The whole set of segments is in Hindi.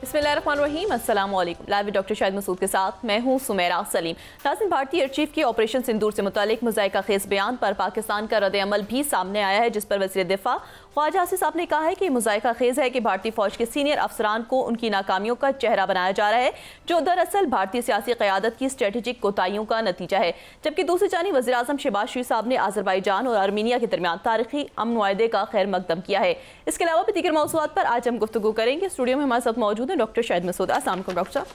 बिस्मिल्लाहिर्रहमानिर्रहीम, अस्सलाम वालेकुम। Live with doctor Shahid Masood के साथ मैं हूं सुमेरा सलीम। नाज़रीन, भारतीय एयर चीफ के ऑपरेशन सिंदूर से मुतालिक मुज़ायका खेज़ बयान पर पाकिस्तान का रद्द-ए-अमल भी सामने आया है, जिस पर वज़ीर दिफ़ा ख्वाजा आसिफ साहब ने कहा है कि मुज़ायका खेज़ है कि भारतीय फ़ौज के सीनियर अफसरान को उनकी नाकामियों का चेहरा बनाया जा रहा है, जो दरअसल भारतीय सियासी क़यादत की स्ट्रेटेजिक कोताहियों का नतीजा है। जबकि दूसरी जानिब वज़ीर आज़म शहबाज शरीफ साहब ने अज़रबैजान और आर्मीनिया के दरमियान तारीखी अमन मुआहदे का खैर मकदम किया है। इसके अलावा भी दीगर मौज़ूआत पर आज हम गुफ्तगू करेंगे। स्टूडियो में हमारे साथ मौजूद हैं डॉक्टर शाहिद मसूद। अस्सलाम वालेकुम डॉक्टर साहब।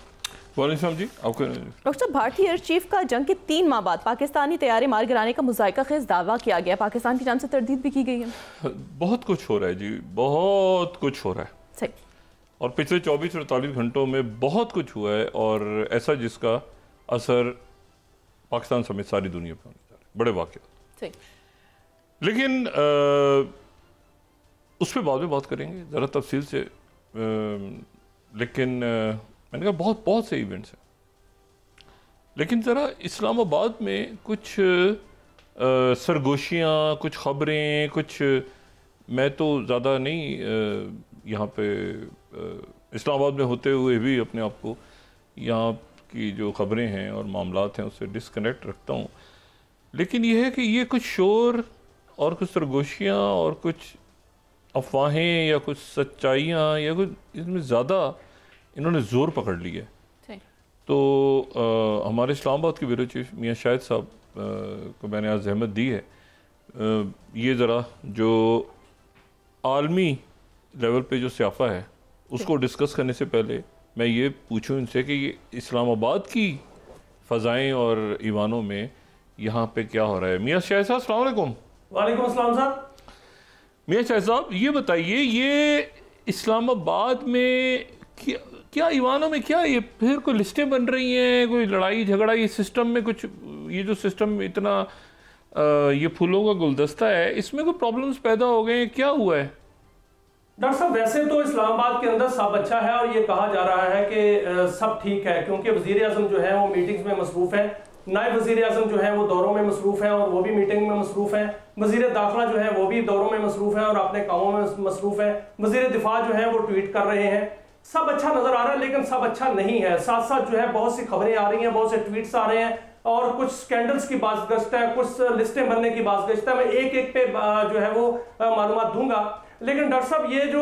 वालेकुम जी, आपको डॉक्टर साहब, भारतीय एयर चीफ का जंग के 3 माह बाद पाकिस्तानी तैयारी मार गिराने का मुज़ायका खेज़ दावा किया गया, पाकिस्तान की जानिब से तरदीद भी की गई है। बहुत कुछ हो रहा है जी, बहुत कुछ हो रहा है सही। और पिछले 24-48 घंटों में बहुत कुछ हुआ है, और ऐसा जिसका असर पाकिस्तान समेत सारी दुनिया पर होने जा रहा है। बड़े वाक़या, लेकिन उस पर बाद में बात करेंगे ज़रा तफसील से। लेकिन मैंने कहा बहुत से इवेंट्स हैं, लेकिन ज़रा इस्लामाबाद में कुछ सरगोशियाँ, कुछ ख़बरें, कुछ मैं तो ज़्यादा नहीं यहाँ पे इस्लामाबाद में होते हुए भी अपने आप को यहाँ की जो ख़बरें हैं और मामलात हैं उससे डिस्कनेक्ट रखता हूँ। लेकिन यह है कि ये कुछ शोर और कुछ सरगोशियाँ और कुछ अफवाहें या कुछ सच्चाइयाँ या कुछ इसमें ज़्यादा इन्होंने ज़ोर पकड़ लिया है। तो हमारे इस्लामाबाद के ब्यूरो चीफ मियाँ शाहिद साहब को मैंने आज ज़हमत दी है, ये ज़रा जो आलमी लेवल पे जो स्याफ़ा है उसको डिस्कस करने से पहले मैं ये पूछूं इनसे कि ये इस्लामाबाद की फ़ज़ाएँ और ईवानों में यहाँ पे क्या हो रहा है। मियाँ शाहिद साहब, अस्सलाम वालेकुम। वालेकुम अस्सलाम साहब। मियाँ शाहिद साहब, ये बताइए, ये इस्लामाबाद में क्या ईवानों में क्या ये फिर कोई लिस्टें बन रही हैं, कोई लड़ाई झगड़ा, ये सिस्टम में कुछ, ये जो सिस्टम इतना ये फूलों का गुलदस्ता है, इसमें कोई प्रॉब्लम्स पैदा हो गए हैं, क्या हुआ है? डॉक्टर साहब, वैसे तो इस्लामाबाद के अंदर सब अच्छा है और ये कहा जा रहा है कि सब ठीक है, क्योंकि वज़ीर आज़म जो है वो मीटिंग्स में मसरूफ़ है, नायब वज़ीर आज़म जो है वो दौरों में मसरूफ़ है और वो भी मीटिंग में मसरूफ़ है, वज़ीर दाखिला जो है वो भी दौरों में मसरूफ़ है और अपने कामों में मसरूफ़ है, वज़ीर दिफा जो है वो ट्वीट कर रहे हैं। सब अच्छा नजर आ रहा है, लेकिन सब अच्छा नहीं है। साथ साथ जो है बहुत सी खबरें आ रही हैं, बहुत से ट्वीट्स आ रहे हैं और कुछ स्कैंडल्स की बाज़गश्त है, कुछ लिस्टें बनने की बाज़गश्त है। मैं एक एक पे जो है वो मालूमात दूंगा। लेकिन डॉक्टर साहब, ये जो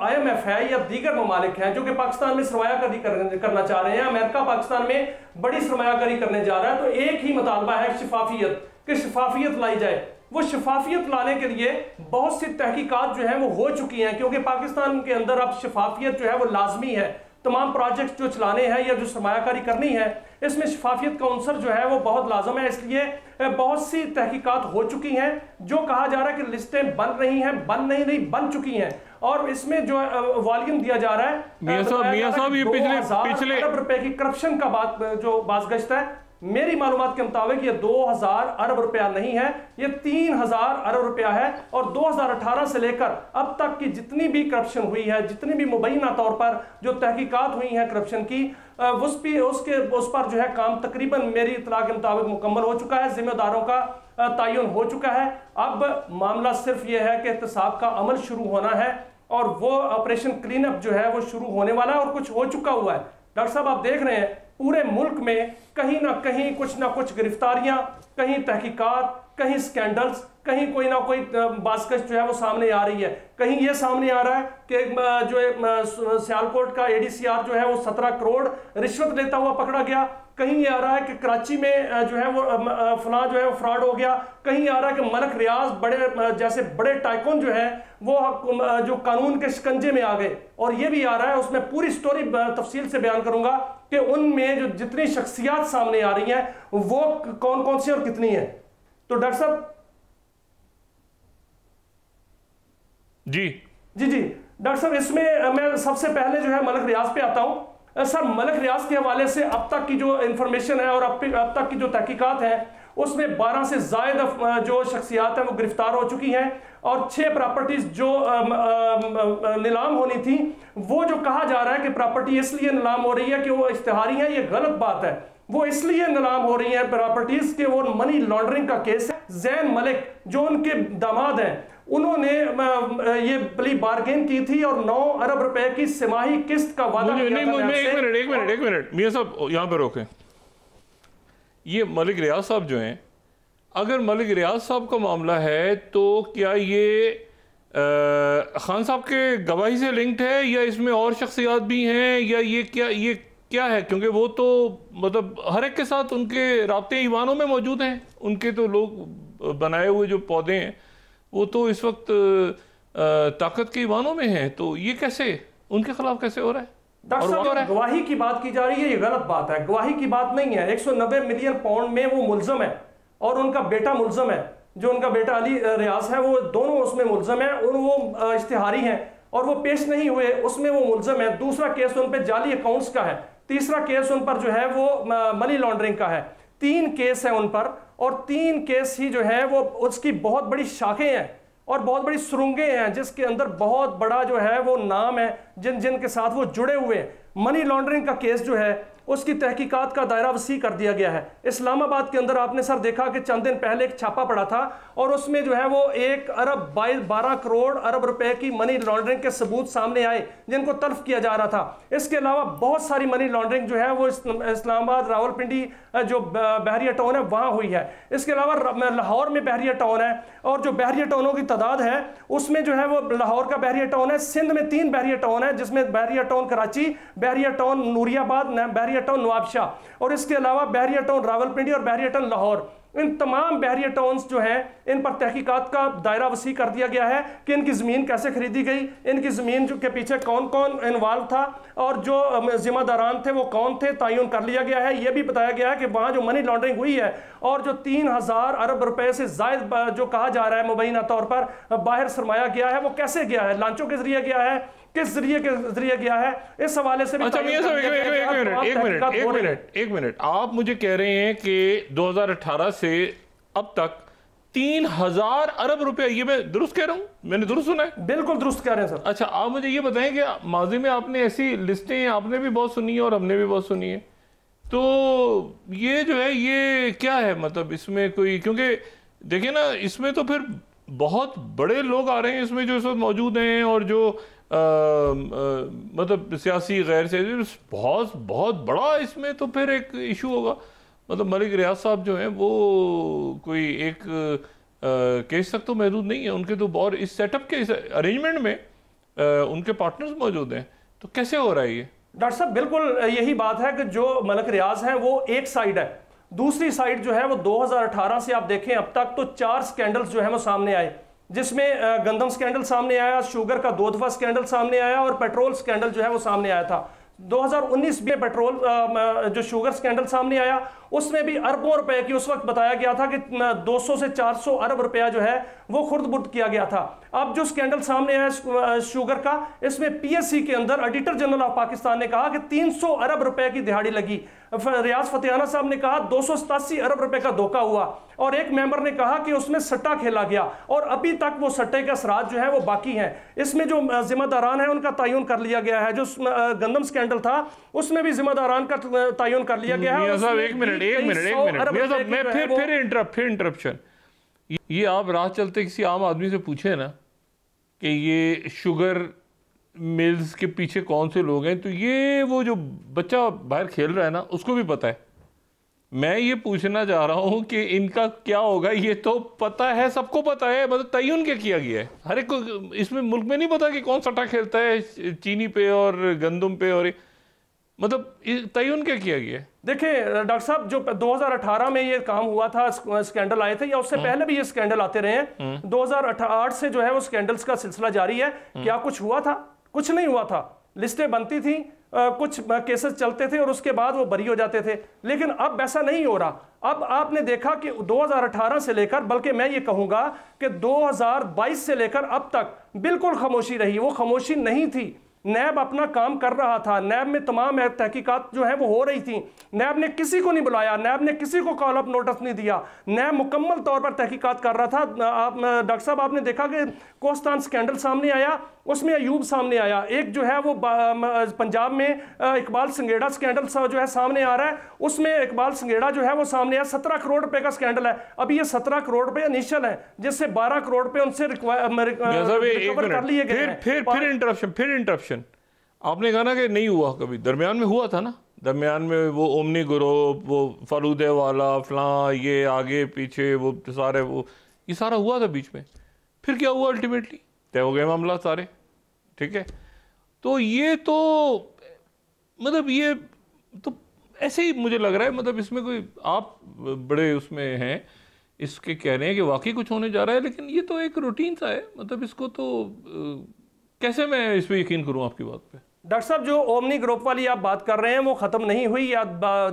IMF है या दीगर ममालिक हैं जो कि पाकिस्तान में सरमायाकारी करना चाह रहे हैं, अमेरिका पाकिस्तान में बड़ी सरमायाकारी करने जा रहा है, तो एक ही मुतालबा है शफाफियत, कि शफाफियत लाई जाए। वो शफाफियत लाने के लिए बहुत सी तहकीकात जो है वो हो चुकी हैं, क्योंकि पाकिस्तान के अंदर अब शफाफियत जो है वो लाजमी है। तमाम प्रोजेक्ट जो चलाने हैं या जो सरमायाकारी करनी है, इसमें शफाफियत का अंसर जो है वो बहुत लाजम है। इसलिए बहुत सी तहकीकात हो चुकी हैं। जो कहा जा रहा है कि लिस्टें बन रही हैं, बन चुकी हैं, और इसमें जो वॉल्यूम दिया जा रहा है, मियां साहब, ये पिछले अरब रुपए की करप्शन का बात जो बाज़गश्त है, मेरी मालूमात के मुताबिक ये 2000 अरब रुपया नहीं है, ये 3000 अरब रुपया है। और 2018 से लेकर अब तक की जितनी भी करप्शन हुई है, जितनी भी मुबैना तौर पर जो तहकीकात हुई हैं करप्शन की, उस पर जो है काम तकरीबन मेरी इत्तला के मुताबिक मुकम्मल हो चुका है, जिम्मेदारों का तयन हो चुका है। अब मामला सिर्फ ये है कि एहतसाब का अमल शुरू होना है और वो ऑपरेशन क्लीन अप जो है वो शुरू होने वाला है और कुछ हो चुका हुआ है। डॉक्टर साहब, आप देख रहे हैं पूरे मुल्क में कहीं ना कहीं कुछ ना कुछ गिरफ्तारियां, कहीं तहकीकात, कहीं स्कैंडल्स, कहीं कोई ना कोई बाज़गश्त जो है वो सामने आ रही है। कहीं ये सामने आ रहा है कि जो सियालकोट का ADCR जो है वो 17 करोड़ रिश्वत लेता हुआ पकड़ा गया। कहीं ये आ रहा है कि कराची में जो है वो फलां जो है वो फ्रॉड हो गया। कहीं आ रहा है कि मलक रियाज जैसे बड़े टाइकून जो है वो जो कानून के शिकंजे में आ गए। और ये भी आ रहा है, उसमें पूरी स्टोरी तफसील से बयान करूंगा कि उनमें जो जितनी शख्सियात सामने आ रही हैं वो कौन कौन सी और कितनी है। तो डॉक्टर साहब जी डॉक्टर साहब, इसमें मैं सबसे पहले जो है मलक रियाज पे आता हूं। सर, मलक रियाज के हवाले से अब तक की जो इंफॉर्मेशन है और अब तक की जो तहकीकात है, उसमें 12 से ज़ायद जो शख्सियात हैं वो गिरफ्तार हो चुकी हैं और 6 प्रॉपर्टीज जो नीलाम होनी थी, वो जो कहा जा रहा है कि प्रॉपर्टी इसलिए नीलाम हो रही है कि वो इश्तिहारी है, ये गलत बात है। वो इसलिए नीलाम हो रही हैं प्रॉपर्टीज के, वो मनी लॉन्ड्रिंग का केस है। जैन मलिक जो उनके दामाद हैं, उन्होंने ये प्ली बार्गेन की थी और 9 अरब रुपए की तिमाही किस्त का वादा किया था। एक मिनट मियां साहब यहाँ पे रोकें। ये मलिक रियाज साहब जो हैं, अगर मलिक रियाज साहब का मामला है तो क्या ये खान साहब के गवाही से लिंक्ड है या इसमें और शख्सियात भी हैं, या ये क्या है? क्योंकि वो तो मतलब हर एक के साथ उनके राब्ते ईवानों में मौजूद हैं, उनके तो लोग बनाए हुए जो पौधे हैं वो तो इस वक्त ताकत के ईवानों में हैं, तो ये कैसे उनके खिलाफ कैसे हो रहा है? डॉक्टर साहब, गवाही की बात की जा रही है, ये गलत बात है। गवाही की बात नहीं है। 190 मिलियन पाउंड में वो मुल्जम है और उनका बेटा मुल्जम है, जो उनका बेटा अली रियाज है, वो दोनों उसमें मुल्जम है और वो इश्तिहारी हैं और वो पेश नहीं हुए, उसमें वो मुल्जम है। दूसरा केस उन पर जाली अकाउंट्स का है। तीसरा केस उन पर जो है वो मनी लॉन्ड्रिंग का है। 3 केस है उन पर और 3 केस ही जो है वो उसकी बहुत बड़ी शाखें हैं और बहुत बड़ी सुरंगें हैं, जिसके अंदर बहुत बड़ा जो है वो नाम है जिनके साथ वो जुड़े हुए हैं। मनी लॉन्ड्रिंग का केस जो है उसकी तहकीकात का दायरा वसी कर दिया गया है। इस्लामाबाद के अंदर आपने सर देखा कि चंद दिन पहले एक छापा पड़ा था और उसमें जो है वो 1 अरब 12 करोड़ अरब रुपए की मनी लॉन्ड्रिंग के सबूत सामने आए जिनको तल्फ किया जा रहा था। इसके अलावा बहुत सारी मनी लॉन्ड्रिंग जो है वो इस्लामाबाद, रावलपिंडी जो बहरिया टाउन है वहाँ हुई है। इसके अलावा लाहौर में बहरिया टाउन है और जो बहरिया टाउनों की तादाद है उसमें जो है वो लाहौर का बहरिया टाउन है, सिंध में 3 बहरिया टाउन है, जिसमें बहरिया टाउन कराची, बहरिया टाउन नूरियाबाद, बहरिया टाउन नवाबशाह और इसके अलावा बहरिया टाउन रावलपिंडी और बहरिया टाउन लाहौर। इन तमाम बहरिया टाउन्स जो हैं इन पर तहकीकात का दायरा वसी कर दिया गया है कि इनकी ज़मीन कैसे खरीदी गई, इनकी ज़मीन के पीछे कौन कौन इन्वॉल्व था और जो जिम्मेदारान थे वो कौन थे, तयन कर लिया गया है। यह भी बताया गया है कि वहाँ जो मनी लॉन्ड्रिंग हुई है और जो 3000 अरब रुपए से जायद जो कहा जा रहा है मुबैना तौर पर बाहर सरमाया गया है, वो कैसे गया है, लांचों के जरिए गया है, किस जरिए गया है, इस हवाले से भी। अच्छा एक मिनट, आप मुझे कह रहे हैं कि 2018 से अब तक 3000 अरब रुपए, ये मैं दुरुस्त कह रहा हूं? मैंने दुरुस्त सुना है? बिल्कुल दुरुस्त कह रहे हैं सर। अच्छा, आप मुझे ये बताएं कि माजी में आपने ऐसी लिस्टें आपने भी बहुत सुनी है और हमने भी बहुत सुनी है, तो ये जो है ये क्या है? मतलब इसमें कोई, क्योंकि देखिए ना, इसमें तो फिर बहुत बड़े लोग आ रहे हैं इसमें जो इस वक्त मौजूद हैं और जो मतलब सियासी गैर से बहुत बड़ा इसमें तो फिर एक इशू होगा। मतलब मलिक रियाज साहब जो हैं वो कोई एक केस तक तो महदूद नहीं है, उनके तो और इस सेटअप के इस अरेंजमेंट में उनके पार्टनर्स मौजूद हैं, तो कैसे हो रहा है ये? डॉक्टर साहब, बिल्कुल यही बात है कि जो मलिक रियाज हैं वो एक साइड है, दूसरी साइड जो है वो 2018 से आप देखें अब तक तो 4 स्कैंडल्स जो है वो सामने आए, जिसमें गंदम स्कैंडल सामने आया, शुगर का 2 दफा स्कैंडल सामने आया और पेट्रोल स्कैंडल जो है वो सामने आया था। 2019 में पेट्रोल जो शुगर स्कैंडल सामने आया उसमें भी अरबों रुपए की उस वक्त बताया गया था कि 200 से 400 अरब रुपया जो है वो खुर्द-बुर्द किया गया था। अब जो स्कैंडल सामने आया शुगर का, इसमें पीएससी के अंदर ऑडिटर जनरल ऑफ पाकिस्तान ने कहा कि 300 अरब रुपए की दिहाड़ी लगी। रियाज फतेहाना साहब ने कहा 287 अरब रुपए का धोखा हुआ और एक मेंबर ने कहा कि उसमें सट्टा खेला गया और अभी तक वो सट्टे के असरात जो है वो बाकी हैं। इसमें जो जिम्मेदारान है उनका तयन कर लिया गया है। जो गंदम स्कैंडल था उसमें भी जिम्मेदारान का तयन कर लिया गया है। एक मिनट मैं फिर इंटरप्शन। ये आप राह चलते किसी आम आदमी से पूछे ना कि ये शुगर मिल्स के पीछे कौन से लोग हैं, तो ये वो जो बच्चा बाहर खेल रहा है ना उसको भी पता है। मैं ये पूछना चाह रहा हूँ कि इनका क्या होगा, ये तो पता है, सबको पता है, मतलब तयन क्या किया गया है हर एक को। इसमें मुल्क में नहीं पता कि कौन सट्टा खेलता है चीनी पे और गंदम पे, और मतलब तयन क्या किया गया है? देखिए डॉक्टर साहब, जो 2018 में ये काम हुआ था, स्कैंडल आए थे, या उससे पहले भी ये स्कैंडल आते रहे हैं। 2008 से जो है वो स्कैंडल्स का सिलसिला जारी है। क्या कुछ हुआ था? कुछ नहीं हुआ था। लिस्टें बनती थी, कुछ केसेस चलते थे और उसके बाद वो बरी हो जाते थे, लेकिन अब ऐसा नहीं हो रहा। अब आपने देखा कि 2018 से लेकर, बल्कि मैं ये कहूंगा कि 2022 से लेकर अब तक बिल्कुल खामोशी रही। वो खामोशी नहीं थी, नैब अपना काम कर रहा था, नैब में तमाम तहकीकात जो है वो हो रही थी। नैब ने किसी को नहीं बुलाया, नैब ने किसी को कॉल अप नोटिस नहीं दिया, नैब मुकम्मल तौर पर तहकीकात कर रहा था। आप डॉक्टर साहब, आपने देखा कि कोस्तान स्कैंडल सामने आया, उसमें अयूब सामने आया, एक जो है वो पंजाब में इकबाल संघेड़ा स्कैंडल जो है सामने आ रहा है, उसमें इकबाल संघेड़ा जो है वो सामने आया, 17 करोड़ रुपए का स्कैंडल है। अभी ये 17 करोड़ रुपए इनिशियल है, जिससे 12 करोड़ रुपए उनसे रिकवर कर लिए गए। फिर इंटरप्शन आपने कहा ना कि नहीं हुआ, कभी दरमियान में हुआ था ना, दरमियान में वो ओमनी ग्रुप, वो फलूदे वाला फलां, ये आगे पीछे वो सारे, वो ये सारा हुआ था बीच में। फिर क्या हुआ, अल्टीमेटली तय हो गए मामला सारे, ठीक है। तो ये तो मतलब ये तो ऐसे ही मुझे लग रहा है, मतलब इसमें कोई आप बड़े उसमें हैं, इसके कह रहे हैं कि वाकई कुछ होने जा रहा है, लेकिन ये तो एक रूटीन सा है, मतलब इसको तो कैसे मैं इस पर यकीन करूं आपकी बात पे। डॉक्टर साहब, जो ओमनी ग्रुप वाली आप बात कर रहे हैं वो ख़त्म नहीं हुई, या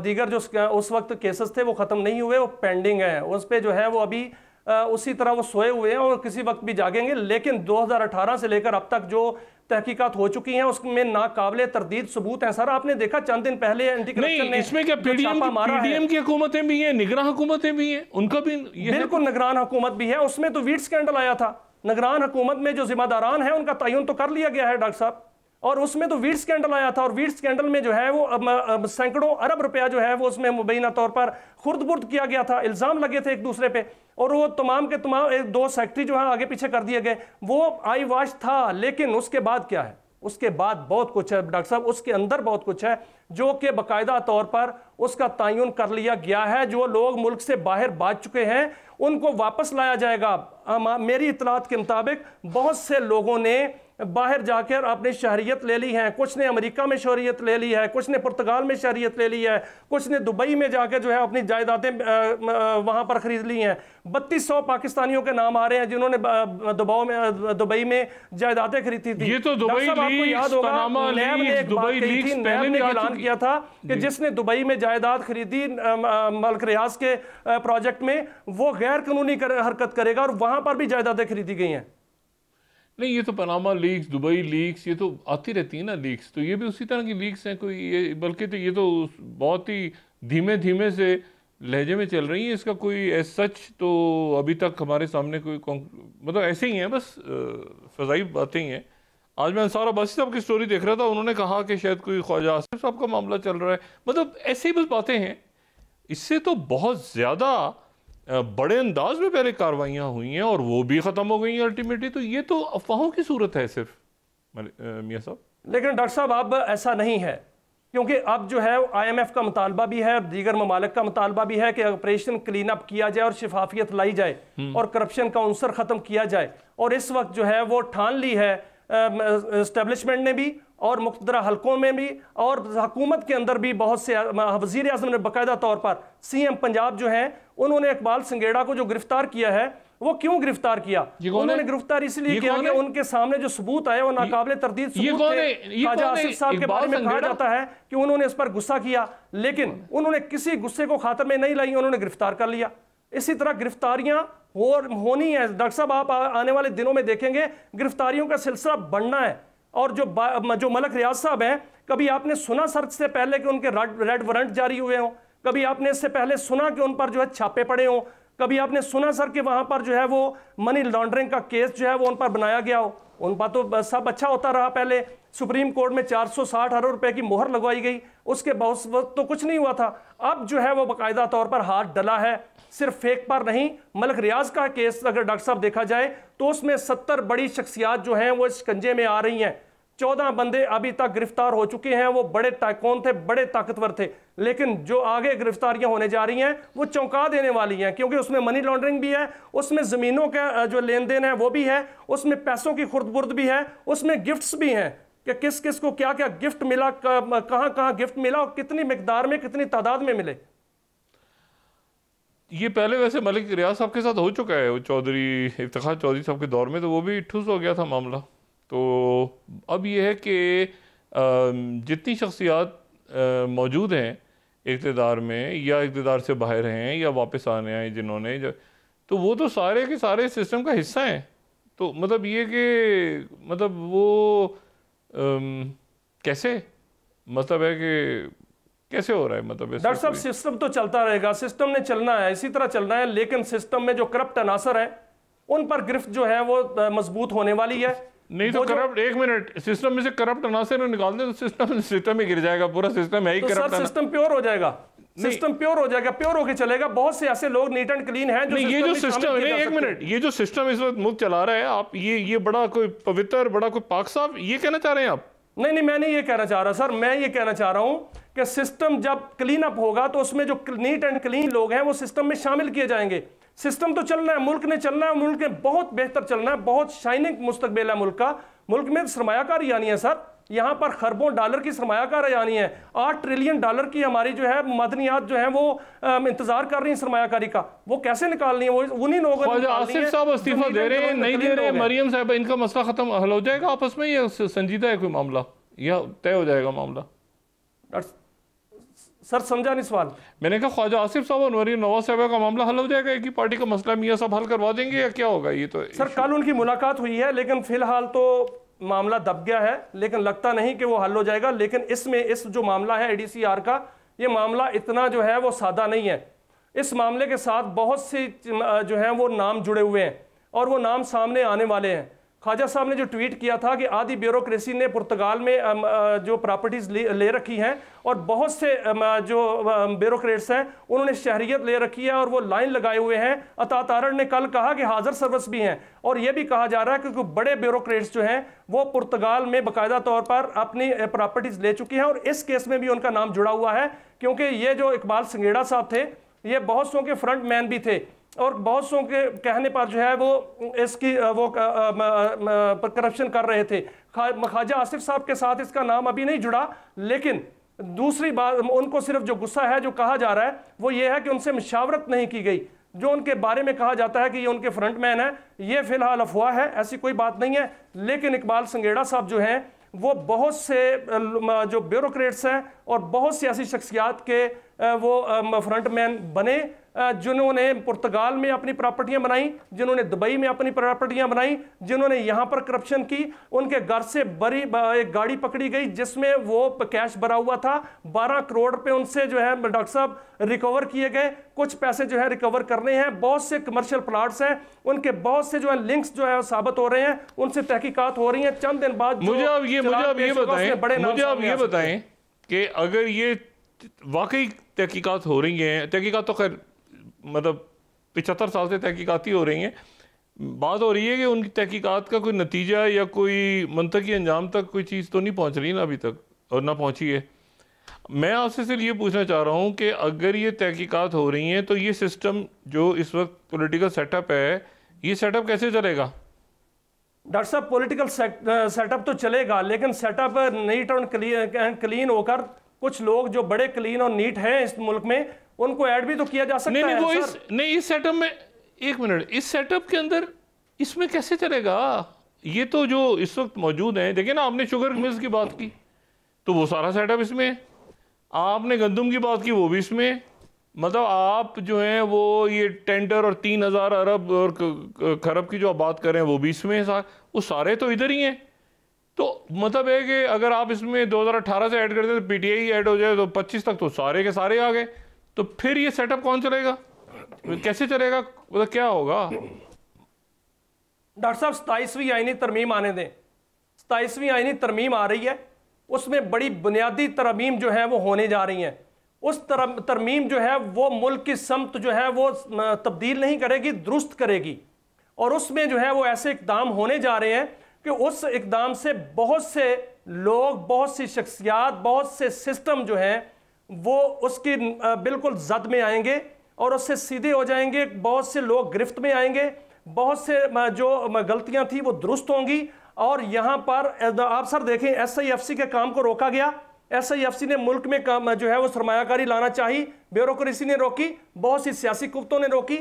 दीगर जो उस वक्त केसेस थे वो ख़त्म नहीं हुए, वो पेंडिंग है, उस पर जो है वो अभी उसी तरह वो सोए हुए हैं और किसी वक्त भी जागेंगे। लेकिन 2018 से लेकर अब तक जो तहकीकात हो चुकी हैं उसमें नाकाबिले तरदीद सबूत हैं। सर आपने देखा चंद दिन पहले एंटी करप्शन ने इसमें क्या पीडीएम की हुकूमतें भी हैं, निगरान हुकूमतें भी हैं, उनका भी बिल्कुल निगरान हुकूमत भी है। उसमें तो वीट स्कैंडल आया था, निगरान हुकूमत में जो जिम्मेदारान है उनका तयन तो कर लिया गया है डॉक्टर साहब, और उसमें तो वीट स्कैंडल आया था, और वीट स्कैंडल में जो है वो सैकड़ों अरब रुपया जो है वो उसमें मुबैना तौर पर खुर्द-बुर्द किया गया था, इल्ज़ाम लगे थे एक दूसरे पे, और वो तमाम के तमाम 2 सेक्रेटरी जो है आगे पीछे कर दिए गए। वो आई वाश था, लेकिन उसके बाद क्या है, उसके बाद बहुत कुछ है डॉक्टर साहब, उसके अंदर बहुत कुछ है जो कि बाकायदा तौर पर उसका तयन कर लिया गया है। जो लोग मुल्क से बाहर भाग चुके हैं उनको वापस लाया जाएगा। मेरी इतलात के मुताबिक बहुत से लोगों ने बाहर जाकर अपनी शहरियत ले ली है, कुछ ने अमेरिका में शहरियत ले ली है, कुछ ने पुर्तगाल में शहरियत ले ली है, कुछ ने दुबई में जाकर जो है अपनी जायदादें वहां पर खरीद ली हैं। 3200 पाकिस्तानियों के नाम आ रहे हैं जिन्होंने दुबई में जायदादें खरीदी थी। ये तो दुबई आपको याद होगा नैब ने एक बात कही थी, नैब ने ऐलान किया था कि जिसने दुबई में जायदाद खरीदी मलिक रियाज के प्रोजेक्ट में, वो गैर कानूनी हरकत करेगा, और वहां पर भी जायदादें खरीदी गई हैं। नहीं, ये तो पनामा लीक्स, दुबई लीक्स, ये तो आती रहती है ना लीक्स, तो ये भी उसी तरह की लीक्स हैं कोई, ये बल्कि तो ये तो बहुत ही धीमे धीमे से लहजे में चल रही है। इसका कोई सच तो अभी तक हमारे सामने कोई मतलब ऐसे ही हैं, बस फ़ज़ाई बातें ही हैं। आज मैं अंसार अब्बासी साहब की स्टोरी देख रहा था, उन्होंने कहा कि शायद कोई ख्वाजा आसिफ साहब का मामला चल रहा है, मतलब ऐसे ही बस बातें हैं। इससे तो बहुत ज़्यादा बड़े अंदाज में पहले कार्रवाइयाँ हुई हैं और वो भी ख़त्म हो गई हैं अल्टीमेटली। तो ये तो अफवाहों की सूरत है सिर्फ मियाँ साहब। लेकिन डॉक्टर साहब अब ऐसा नहीं है, क्योंकि अब जो है IMF का मुतालबा भी है, दीगर ममालिक का मुतालबा भी है कि ऑपरेशन क्लीन अप किया जाए और शफाफियत लाई जाए और करप्शन का अंसर ख़त्म किया जाए। और इस वक्त जो है वो ठान ली है एस्टेब्लिशमेंट ने भी और मुख्तदरा हलकों में भी और हुकूमत के अंदर भी बहुत से वज़ीर आज़म ने बाकायदा तौर पर, CM पंजाब जो हैं उन्होंने इकबाल संघेड़ा को जो गिरफ्तार किया है, वो क्यों गिरफ्तार किया? उन्होंने गिरफ्तार इसलिए किया कि उनके सामने जो सबूत आए वो नाकाबिले तरदीद सबूत थे। ख्वाजा आसिफ साहब के बारे में कहा जाता है कि उन्होंने इस पर गुस्सा किया, लेकिन उन्होंने किसी गुस्से को खातर में नहीं लाई, उन्होंने गिरफ्तार कर लिया। इसी तरह गिरफ्तारियां होनी है डॉक्टर साहब, आप आने वाले दिनों में देखेंगे गिरफ्तारियों का सिलसिला बढ़ना है। और जो मलिक रियाज साहब हैं, कभी आपने सुना सर्च से पहले कि उनके रेड वारंट जारी हुए हों? कभी आपने इससे पहले सुना कि उन पर जो है छापे पड़े हों? कभी आपने सुना सर कि वहां पर जो है वो मनी लॉन्ड्रिंग का केस जो है वो उन पर बनाया गया हो? उन पर तो सब अच्छा होता रहा। पहले सुप्रीम कोर्ट में 460 अरब रुपए की मोहर लगवाई गई, उसके बहुत तो कुछ नहीं हुआ था। अब जो है वो बाकायदा तौर पर हाथ डला है, सिर्फ फेक पर नहीं। मलिक रियाज का केस अगर डॉक्टर साहब देखा जाए तो उसमें 70 बड़ी शख्सियात जो हैं वो शिकंजे में आ रही हैं। 14 बंदे अभी तक गिरफ्तार हो चुके हैं, वो बड़े टाइकून थे, बड़े ताकतवर थे, लेकिन जो आगे गिरफ्तारियां होने जा रही हैं वो चौंका देने वाली हैं, क्योंकि उसमें मनी लॉन्ड्रिंग भी है, उसमें ज़मीनों का जो लेन देन है वो भी है, उसमें पैसों की खुर्द-बुर्द भी है, उसमें गिफ्ट्स भी हैं कि किस किस को क्या क्या गिफ्ट मिला, कहाँ कहाँ गिफ्ट मिला और कितनी मिकदार में, कितनी तादाद में मिले। ये पहले वैसे मलिक रियाज साहब के साथ हो चुका है, वो चौधरी इफ्तिखार चौधरी साहब के दौर में, तो वो भी ठुस हो गया था मामला। तो अब ये है कि जितनी शख्सियात मौजूद हैं इक़्तिदार में या इक़्तिदार से बाहर हैं या वापस आने आए जिन्होंने, तो वो तो सारे के सारे सिस्टम का हिस्सा हैं। तो मतलब ये कि मतलब वो कैसे, मतलब है कि कैसे हो रहा है, मतलब डॉक्टर साहब सिस्टम तो चलता रहेगा, सिस्टम ने चलना है, इसी तरह चलना है, लेकिन सिस्टम में जो करप्ट अनासर है उन पर गिरफ्त जो है वो मजबूत होने वाली है। नहीं तो करप्ट, एक मिनट, सिस्टम में से करप्ट अनासर निकाल दे तो सिस्टम ही गिर जाएगा, पूरा सिस्टम है ही करप्ट। सिस्टम प्योर हो जाएगा, सिस्टम प्योर हो जाएगा, प्योर होके चलेगा। बहुत से ऐसे लोग नीट एंड क्लीन हैं जो ये जो सिस्टम है, एक मिनट, ये जो सिस्टम इस वक्त मुल्क चला रहा है, आप ये बड़ा कोई पवित्र, बड़ा कोई पाक साफ, ये कहना चाह रहे हैं आप? नहीं, मैं नहीं ये कहना चाह रहा सर, मैं ये कहना चाह रहा हूं कि सिस्टम जब क्लीन अप होगा तो उसमें जो नीट एंड क्लीन लोग हैं वो सिस्टम में शामिल किए जाएंगे। सिस्टम तो चलना है, मुल्क ने चलना है, मुल्क ने बहुत बेहतर चलना है, बहुत शाइनिंग मुस्तकबिल है मुल्क का। मुल्क में सरमायाकारी आनी है सर, यहाँ पर खरबों डॉलर की सरमायाकारी आनी है। 8 ट्रिलियन डॉलर की हमारी जो है मदनियात जो है वो इंतजार कर रही है सरमायाकारी का, वो कैसे निकालनी है? वो उन्हीं लोगों ने। आसिफ साहब इस्तीफा दे रहे हैं, नहीं दे रहे हैं, मरियम साहब, इनका मसला खत्म हल हो जाएगा आपस में, या संजीदा है कोई मामला, या तय हो जाएगा मामला? सर समझा नहीं सवाल। मैंने कहा ख्वाजा आसिफ साहब और मरियम नवाज साहब का मामला हल हो जाएगा, एक ही पार्टी का मसला मियां साहब हल करवा देंगे, या क्या होगा? ये तो सर कल उनकी मुलाकात हुई है, लेकिन फिलहाल तो मामला दब गया है, लेकिन लगता नहीं कि वो हल हो जाएगा। लेकिन इसमें इस जो मामला है ADCR का, ये मामला इतना जो है वो सादा नहीं है। इस मामले के साथ बहुत से जो हैं वो नाम जुड़े हुए हैं और वो नाम सामने आने वाले हैं। ख्वाजा साहब ने जो ट्वीट किया था कि आधी ब्यूरोक्रेसी ने पुर्तगाल में जो प्रॉपर्टीज ले रखी हैं और बहुत से जो ब्यूरोक्रेट्स हैं उन्होंने शहरियत ले रखी है और वो लाइन लगाए हुए हैं। अता तारड़ ने कल कहा कि हाजिर सर्विस भी हैं, और ये भी कहा जा रहा है कि बड़े ब्यूरोक्रेट्स जो हैं वो पुर्तगाल में बाकायदा तौर पर अपनी प्रॉपर्टीज ले चुकी हैं, और इस केस में भी उनका नाम जुड़ा हुआ है। क्योंकि ये जो इकबाल संगेड़ा साहब थे, ये बहुत सौ के फ्रंट मैन भी थे, और बहुत सौ के कहने पर जो है वो इसकी वो करप्शन कर रहे थे। ख्वाजा आसिफ साहब के साथ इसका नाम अभी नहीं जुड़ा, लेकिन दूसरी बात, उनको सिर्फ जो गुस्सा है, जो कहा जा रहा है वो ये है कि उनसे मशावरत नहीं की गई। जो उनके बारे में कहा जाता है कि ये उनके फ्रंटमैन है, ये फिलहाल अफवाह है, ऐसी कोई बात नहीं है। लेकिन इकबाल संगेड़ा साहब जो हैं वो बहुत से जो ब्यूरोक्रेट्स हैं और बहुत सियासी शख्सियात के वो फ्रंटमैन बने, जिन्होंने पुर्तगाल में अपनी प्रॉपर्टियां बनाई, जिन्होंने दुबई में अपनी प्रॉपर्टियां बनाई, जिन्होंने यहाँ पर करप्शन की। उनके घर से बड़ी एक गाड़ी पकड़ी गई जिसमें वो कैश भरा हुआ था, 12 करोड़ रुपए उनसे जो है डॉक्टर साहब रिकवर किए गए। कुछ पैसे जो है रिकवर करने हैं। बहुत से कमर्शियल प्लाट्स हैं, उनके बहुत से जो है लिंक्स जो है साबित हो रहे हैं, उनसे तहकीकात हो रही हैं। चंद दिन बाद मुझे आप ये बताएं कि अगर ये वाकई तहकीकात हो रही हैं, तहकीकात तो खैर मतलब 75 साल से तहकीकात ही हो रही हैं, बात हो रही है कि उनकी तहकीकात का कोई नतीजा या कोई मंतकी अंजाम तक कोई चीज़ तो नहीं पहुंच रही ना अभी तक, और ना पहुंची है। मैं आपसे सिर्फ ये पूछना चाह रहा हूं कि अगर ये तहकीकात हो रही हैं तो ये सिस्टम जो इस वक्त पॉलिटिकल सेटअप है, ये सेटअप कैसे चलेगा? डॉक्टर साहब पॉलिटिकल सेटअप तो चलेगा, लेकिन सेटअप नीट और क्लीन होकर कुछ लोग जो बड़े क्लीन और नीट हैं इस मुल्क में, उनको ऐड भी तो किया जा सकता है। वो इस सेटअप में, एक मिनट, इस सेटअप के अंदर इसमें कैसे चलेगा? ये तो जो इस वक्त मौजूद है, देखिए ना, आपने शुगर मिल्स की बात की तो वो सारा सेटअप इसमें है, आपने गंदम की बात की वो भी इसमें है। मतलब आप जो हैं वो ये टेंडर और 3000 अरब और खरब की जो आप बात कर रहे हैं वो भी इसमें है, वो सारे तो इधर ही हैं। तो मतलब है कि अगर आप इसमें 2018 से ऐड करते तो PTI ऐड हो जाए तो 25 तक तो सारे के सारे आ गए, तो फिर ये सेटअप कौन चलेगा, कैसे चलेगा, मतलब क्या होगा? डॉक्टर साहब 27वीं आईनी तरमीम आने दें। 27वीं आईनी तरमीम आ रही है, उसमें बड़ी बुनियादी तरमीम जो है वो होने जा रही हैं। उस तरमीम जो है वो मुल्क की समत जो है वो तब्दील नहीं करेगी, दुरुस्त करेगी। और उसमें जो है वो ऐसे इकदाम होने जा रहे हैं कि उस इकदाम से बहुत से लोग, बहुत सी शख्सियात, बहुत से सिस्टम जो हैं वो उसकी बिल्कुल जद में आएंगे और उससे सीधे हो जाएंगे। बहुत से लोग गिरफ्त में आएंगे, बहुत से जो गलतियां थी वो दुरुस्त होंगी। और यहाँ पर आप सर देखें, SIFC के काम को रोका गया। SIFC ने मुल्क में काम जो है वो सरमायाकारी लाना चाहिए, ब्यूरोक्रेसी ने रोकी, बहुत सी सियासी कुव्वतों ने रोकी,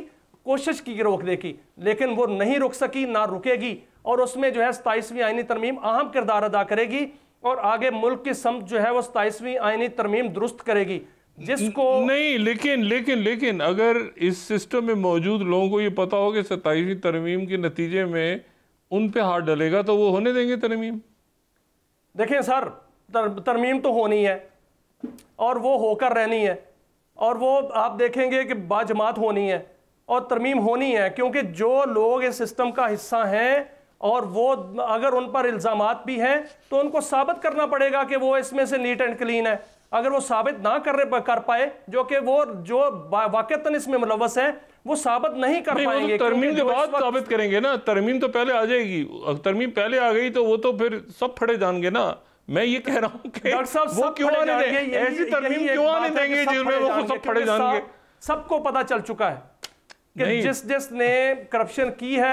कोशिश की रोकने की, लेकिन वो नहीं रुक सकी, ना रुकेगी। और उसमें जो है 27वीं आईनी तरमीम अहम किरदार अदा करेगी और आगे मुल्क की समत जो है वो 27वीं आईनी तरमीम दुरुस्त करेगी, जिसको नहीं। लेकिन अगर इस सिस्टम में मौजूद लोगों को ये पता हो कि 27वीं तरमीम के नतीजे में उन पे हाथ डलेगा तो वो होने देंगे तरमीम? देखें सर, तरमीम तो होनी है और वो होकर रहनी है, और वो आप देखेंगे कि बाजमात होनी है और तरमीम होनी है, क्योंकि जो लोग इस सिस्टम का हिस्सा हैं और वो अगर उन पर इल्ज़ामात भी हैं तो उनको साबित करना पड़ेगा कि वो इसमें से नीट एंड क्लीन है। अगर वो साबित ना कर पाए, जो कि वो जो वाकईतन इसमें मुलव्वस है, वो साबित नहीं कर पाएंगे। तो तरमीम के बाद साबित करेंगे ना, तरमीम तो पहले आ जाएगी। तरमीम पहले आ गई तो वो तो फिर सब फड़े जाएंगे ना। मैं ये कह रहा हूँ कि वो क्यों आने देंगे, ऐसी तरमीम क्यों आने देंगे जिसमें वो सब फड़े जाएंगे। सबको पता चल चुका है कि जिसने करप्शन की है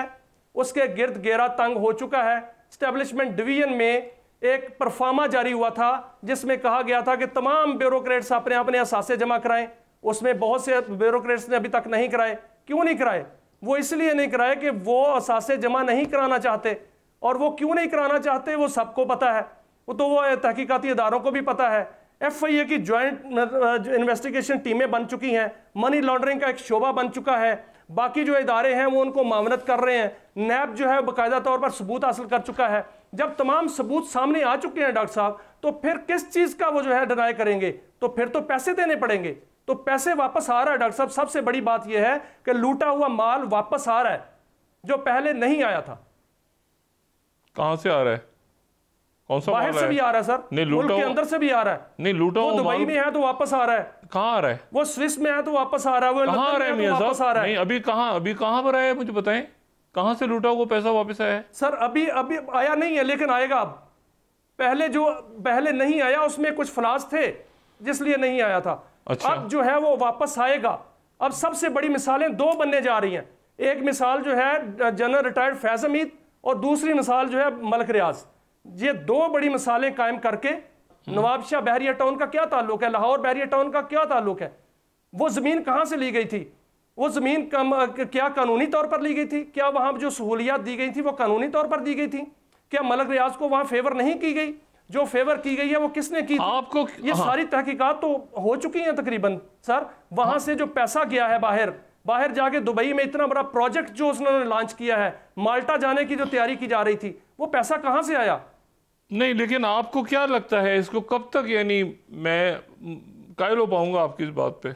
उसके गिर्द घेरा तंग हो चुका है। स्टैब्लिशमेंट डिवीजन में एक परफार्मा जारी हुआ था जिसमें कहा गया था कि तमाम ब्यूरोक्रेट्स अपने अपने असासे जमा कराएं। उसमें बहुत से ब्यूरोक्रेट्स ने अभी तक नहीं कराए। क्यों नहीं कराए? वो इसलिए नहीं कराए कि वो असासे जमा नहीं कराना चाहते, और वो क्यों नहीं कराना चाहते वो सबको पता है, वो तो वो तहकीकाती इदारों को भी पता है। FIA की ज्वाइंट इन्वेस्टिगेशन टीमें बन चुकी हैं, मनी लॉन्ड्रिंग का एक शोबा बन चुका है, बाकी जो इदारे हैं वो उनको मामनत कर रहे हैं, नैब जो है बाकायदा तौर पर सबूत हासिल कर चुका है। जब तमाम सबूत सामने आ चुके हैं डॉक्टर साहब, तो फिर किस चीज़ का वो जो है डिनाई करेंगे? तो फिर तो पैसे देने पड़ेंगे। तो पैसे वापस आ रहा है डॉक्टर साहब। सबसे बड़ी बात यह है कि लूटा हुआ माल वापस आ रहा है जो पहले नहीं आया था। कहां से आ रहा है? कौन सा बाहर से भी आ रहा है सर, नहीं, मुल्क के अंदर से भी आ रहा है। नहीं, लूटा वो दुबई में है तो वापस आ रहा है। कहाँ आ रहा है? वो स्विस में है तो वापस आ रहा है। वो कहाँ आ रहा है मियां वापस आ साहब? रहा है। नहीं, अभी कहाँ पर आया है, मुझे बताएं। कहाँ से लूटा हुआ पैसा वापस आया है? सर अभी आया नहीं है, लेकिन आएगा। अब पहले नहीं आया, उसमें कुछ फ्लास थे जिसलिए नहीं आया था। अच्छा। अब जो है वो वापस आएगा। अब सबसे बड़ी मिसालें दो बनने जा रही हैं। एक मिसाल जो है जनरल रिटायर्ड फैज हमीद, और दूसरी मिसाल जो है मलक रियाज। ये दो बड़ी मिसालें कायम करके नवाब शाह बहरिया टाउन का क्या ताल्लुक है, लाहौर बहरिया टाउन का क्या ताल्लुक है, वो जमीन कहाँ से ली गई थी, वो जमीन क्या कानूनी तौर पर ली गई थी, क्या वहां जो सहूलियात दी गई थी वो कानूनी तौर पर दी गई थी, क्या मलक रियाज को वहां फेवर नहीं की गई, जो फेवर की गई है वो किसने की? आपको ये सारी तहकीकात तो हो चुकी हैं तकरीबन सर। वहां से जो पैसा गया है बाहर जाके दुबई में इतना बड़ा प्रोजेक्ट जो उसने लॉन्च किया है, माल्टा जाने की जो तैयारी की जा रही थी, वो पैसा कहां से आया? नहीं, लेकिन आपको क्या लगता है इसको कब तक, यानी मैं कायल हो पाऊंगा आपकी इस बात पे?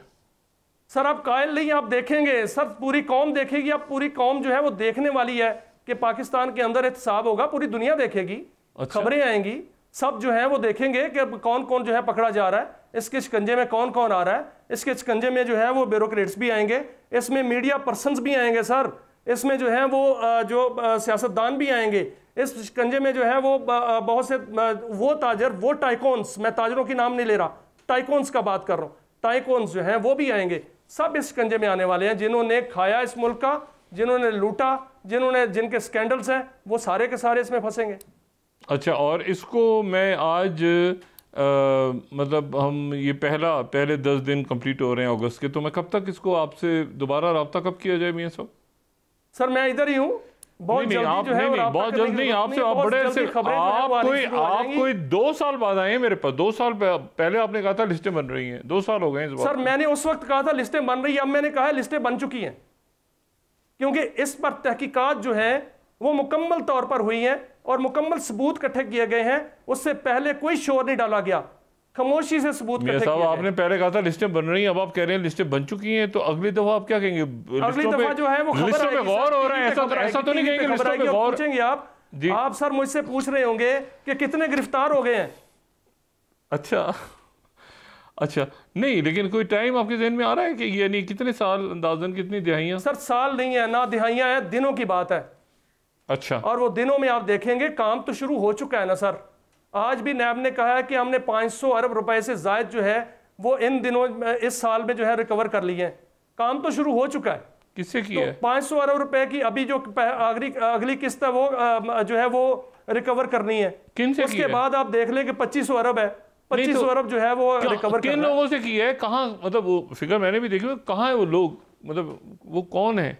सर आप कायल नहीं, आप देखेंगे सर, पूरी कौम देखेगी। अब पूरी कौम जो है वो देखने वाली है कि पाकिस्तान के अंदर एहतसाब होगा, पूरी दुनिया देखेगी। अच्छा। खबरें आएंगी, सब जो है वो देखेंगे कि कौन कौन जो है पकड़ा जा रहा है, इसके शिकंजे में कौन कौन आ रहा है। इसके शिकंजे में जो है वो ब्यूरोक्रेट्स भी आएंगे, इसमें मीडिया पर्सनस भी आएंगे सर, इसमें जो है वो जो सियासतदान भी आएंगे। इस शिकंजे में जो है वो बहुत से वो ताजर, वो टाइकोन्स, मैं ताजरों की नाम नहीं ले रहा, टाइकोन्स का बात कर रहा हूँ, टाइकोन्स जो हैं वो भी आएंगे। सब इस शिकंजे में आने वाले हैं। जिन्होंने खाया इस मुल्क का, जिन्होंने लूटा, जिनके स्कैंडल्स हैं, वो सारे के सारे इसमें फंसेंगे। अच्छा, और इसको मैं आज मतलब हम ये पहले 10 दिन कंप्लीट हो रहे हैं अगस्त के, तो मैं कब तक इसको आपसे दोबारा रब्ता कब किया जाए मियां साहब? सर मैं इधर ही हूँ, बहुत जल्दी जो है बहुत जल्द नहीं, आपसे आप बड़े से आप कोई 2 साल बाद आए हैं मेरे पास। 2 साल पहले आपने कहा था लिस्टें बन रही हैं, 2 साल हो गए इस बात। सर मैंने उस वक्त कहा था लिस्टें बन रही है, अब मैंने कहा है लिस्टें बन चुकी हैं, क्योंकि इस पर तहकीकात जो है वो मुकम्मल तौर पर हुई हैं और मुकम्मल सबूत इकट्ठे किए गए हैं। उससे पहले कोई शोर नहीं डाला गया, खामोशी से सबूत इकट्ठे किए गए। आपने पहले कहा था लिस्टें बन रही हैं, अब आप कह रहे हैं लिस्टें बन चुकी हैं, तो अगली दफा आप क्या कहेंगे? अगली दफा जो है वो लिस्टों पे गौर हो रहा है, ऐसा तो नहीं कहेंगे लिस्टों पे गौर? पूछेंगे आप सर मुझसे पूछ रहे होंगे कि कितने गिरफ्तार हो गए हैं। अच्छा, नहीं, लेकिन कोई टाइम आपके ज़हन में आ रहा है कि यानी कितने साल, अंदाजन कितनी दिहाइयाँ? सर साल नहीं है ना दिहाइयाँ है, दिनों की बात है। अच्छा, और वो दिनों में आप देखेंगे काम तो शुरू हो चुका है ना सर। आज भी नैब ने कहा है कि हमने 500 अरब रुपए से जायद जो है वो इन दिनों इस साल में जो है रिकवर कर लिए हैं। काम तो शुरू हो चुका है। किससे की तो है? 500 अरब रुपए की अभी जो अगली किस्त है वो जो है वो रिकवर करनी है। किनसे? उसके बाद आप देख लें कि 2500 अरब है, 2500 अरब जो है वो रिकवर किन लोगों से की है? कहाँ, मतलब वो फिगर मैंने भी देखी, कहाँ है वो लोग, मतलब वो कौन है,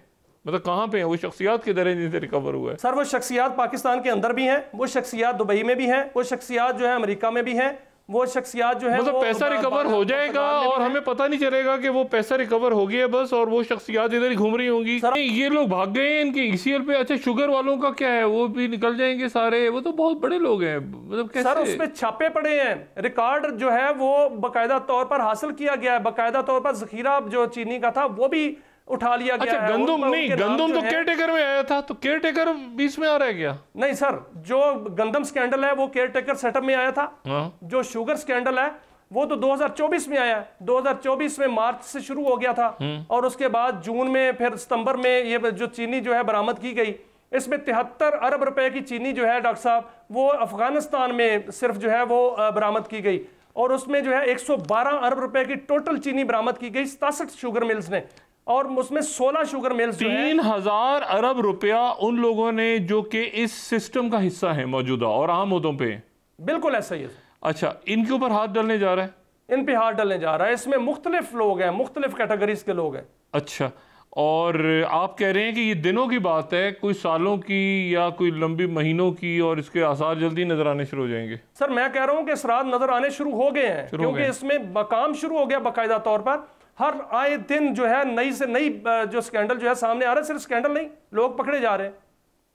मतलब कहाँ पे है वो शख्सियात के दरे जिनसे रिकवर हुआ है? सर वो शख्सियात पाकिस्तान के अंदर भी हैं, वो शख्सियात दुबई में भी हैं, वो शख्सियात जो है अमेरिका में भी हैं, वो शख्सियात जो है मतलब पैसा रिकवर हो जाएगा और हमें पता नहीं चलेगा कि वो पैसा रिकवर हो गया बस, और वो शख्सियात इधर ही घूम रही होंगी। ये लोग भाग गए हैं इनके ECL पे। अच्छा, शुगर वालों का क्या है? वो भी निकल जाएंगे सारे? वो तो बहुत बड़े लोग हैं, मतलब कैसे? सर उसमें छापे पड़े हैं, रिकॉर्ड जो है वो बाकायदा तौर पर हासिल किया गया है, बाकायदा तौर पर जखीरा जो चीनी का था वो भी उठा लिया गया अच्छा, है। गंदम नहीं, गंदम तो केयर टेकर में आया था, तो केयर टेकर बीच में आ रहा है क्या? नहीं सर, जो गंदम स्कैंडल है वो केयर टेकर सेटअप में आया था। हाँ। जो शुगर स्कैंडल है वो तो 2024 में आया है। 2024 में मार्च से शुरू हो गया था और उसके बाद जून में, फिर सितंबर में ये जो चीनी जो है बरामद की गई, इसमें 73 अरब रुपए की चीनी जो है डॉक्टर साहब वो अफगानिस्तान में सिर्फ जो है वो बरामद की गई, और उसमें जो है 112 अरब रुपए की टोटल चीनी बरामद की गई 67 शुगर मिल्स ने, और उसमें 16 शुगर मिल्स जो है 3000 अरब रुपया उन लोगों ने जो कि इस सिस्टम का हिस्सा है मौजूदा और आम मुद्दों पे। बिल्कुल ऐसा ही है। अच्छा, इनके ऊपर हाथ डालने जा रहा है, इन पे हाथ डालने जा रहा है। इसमें मुख्तलिफ लोग हैं, मुख्तलिफ कैटेगरीज के लोग हैं। अच्छा, और आप कह रहे हैं कि ये दिनों की बात है, कोई सालों की या कोई लंबी महीनों की, और इसके आसार जल्दी नजर आने शुरू हो जाएंगे? सर मैं कह रहा हूं कि असरात नजर आने शुरू हो गए हैं, क्योंकि इसमें काम शुरू हो गया बाकायदा तौर पर। हर आए दिन जो है नई से नई जो स्कैंडल जो है सामने आ रहा है। सिर्फ स्कैंडल नहीं, लोग पकड़े जा रहे हैं।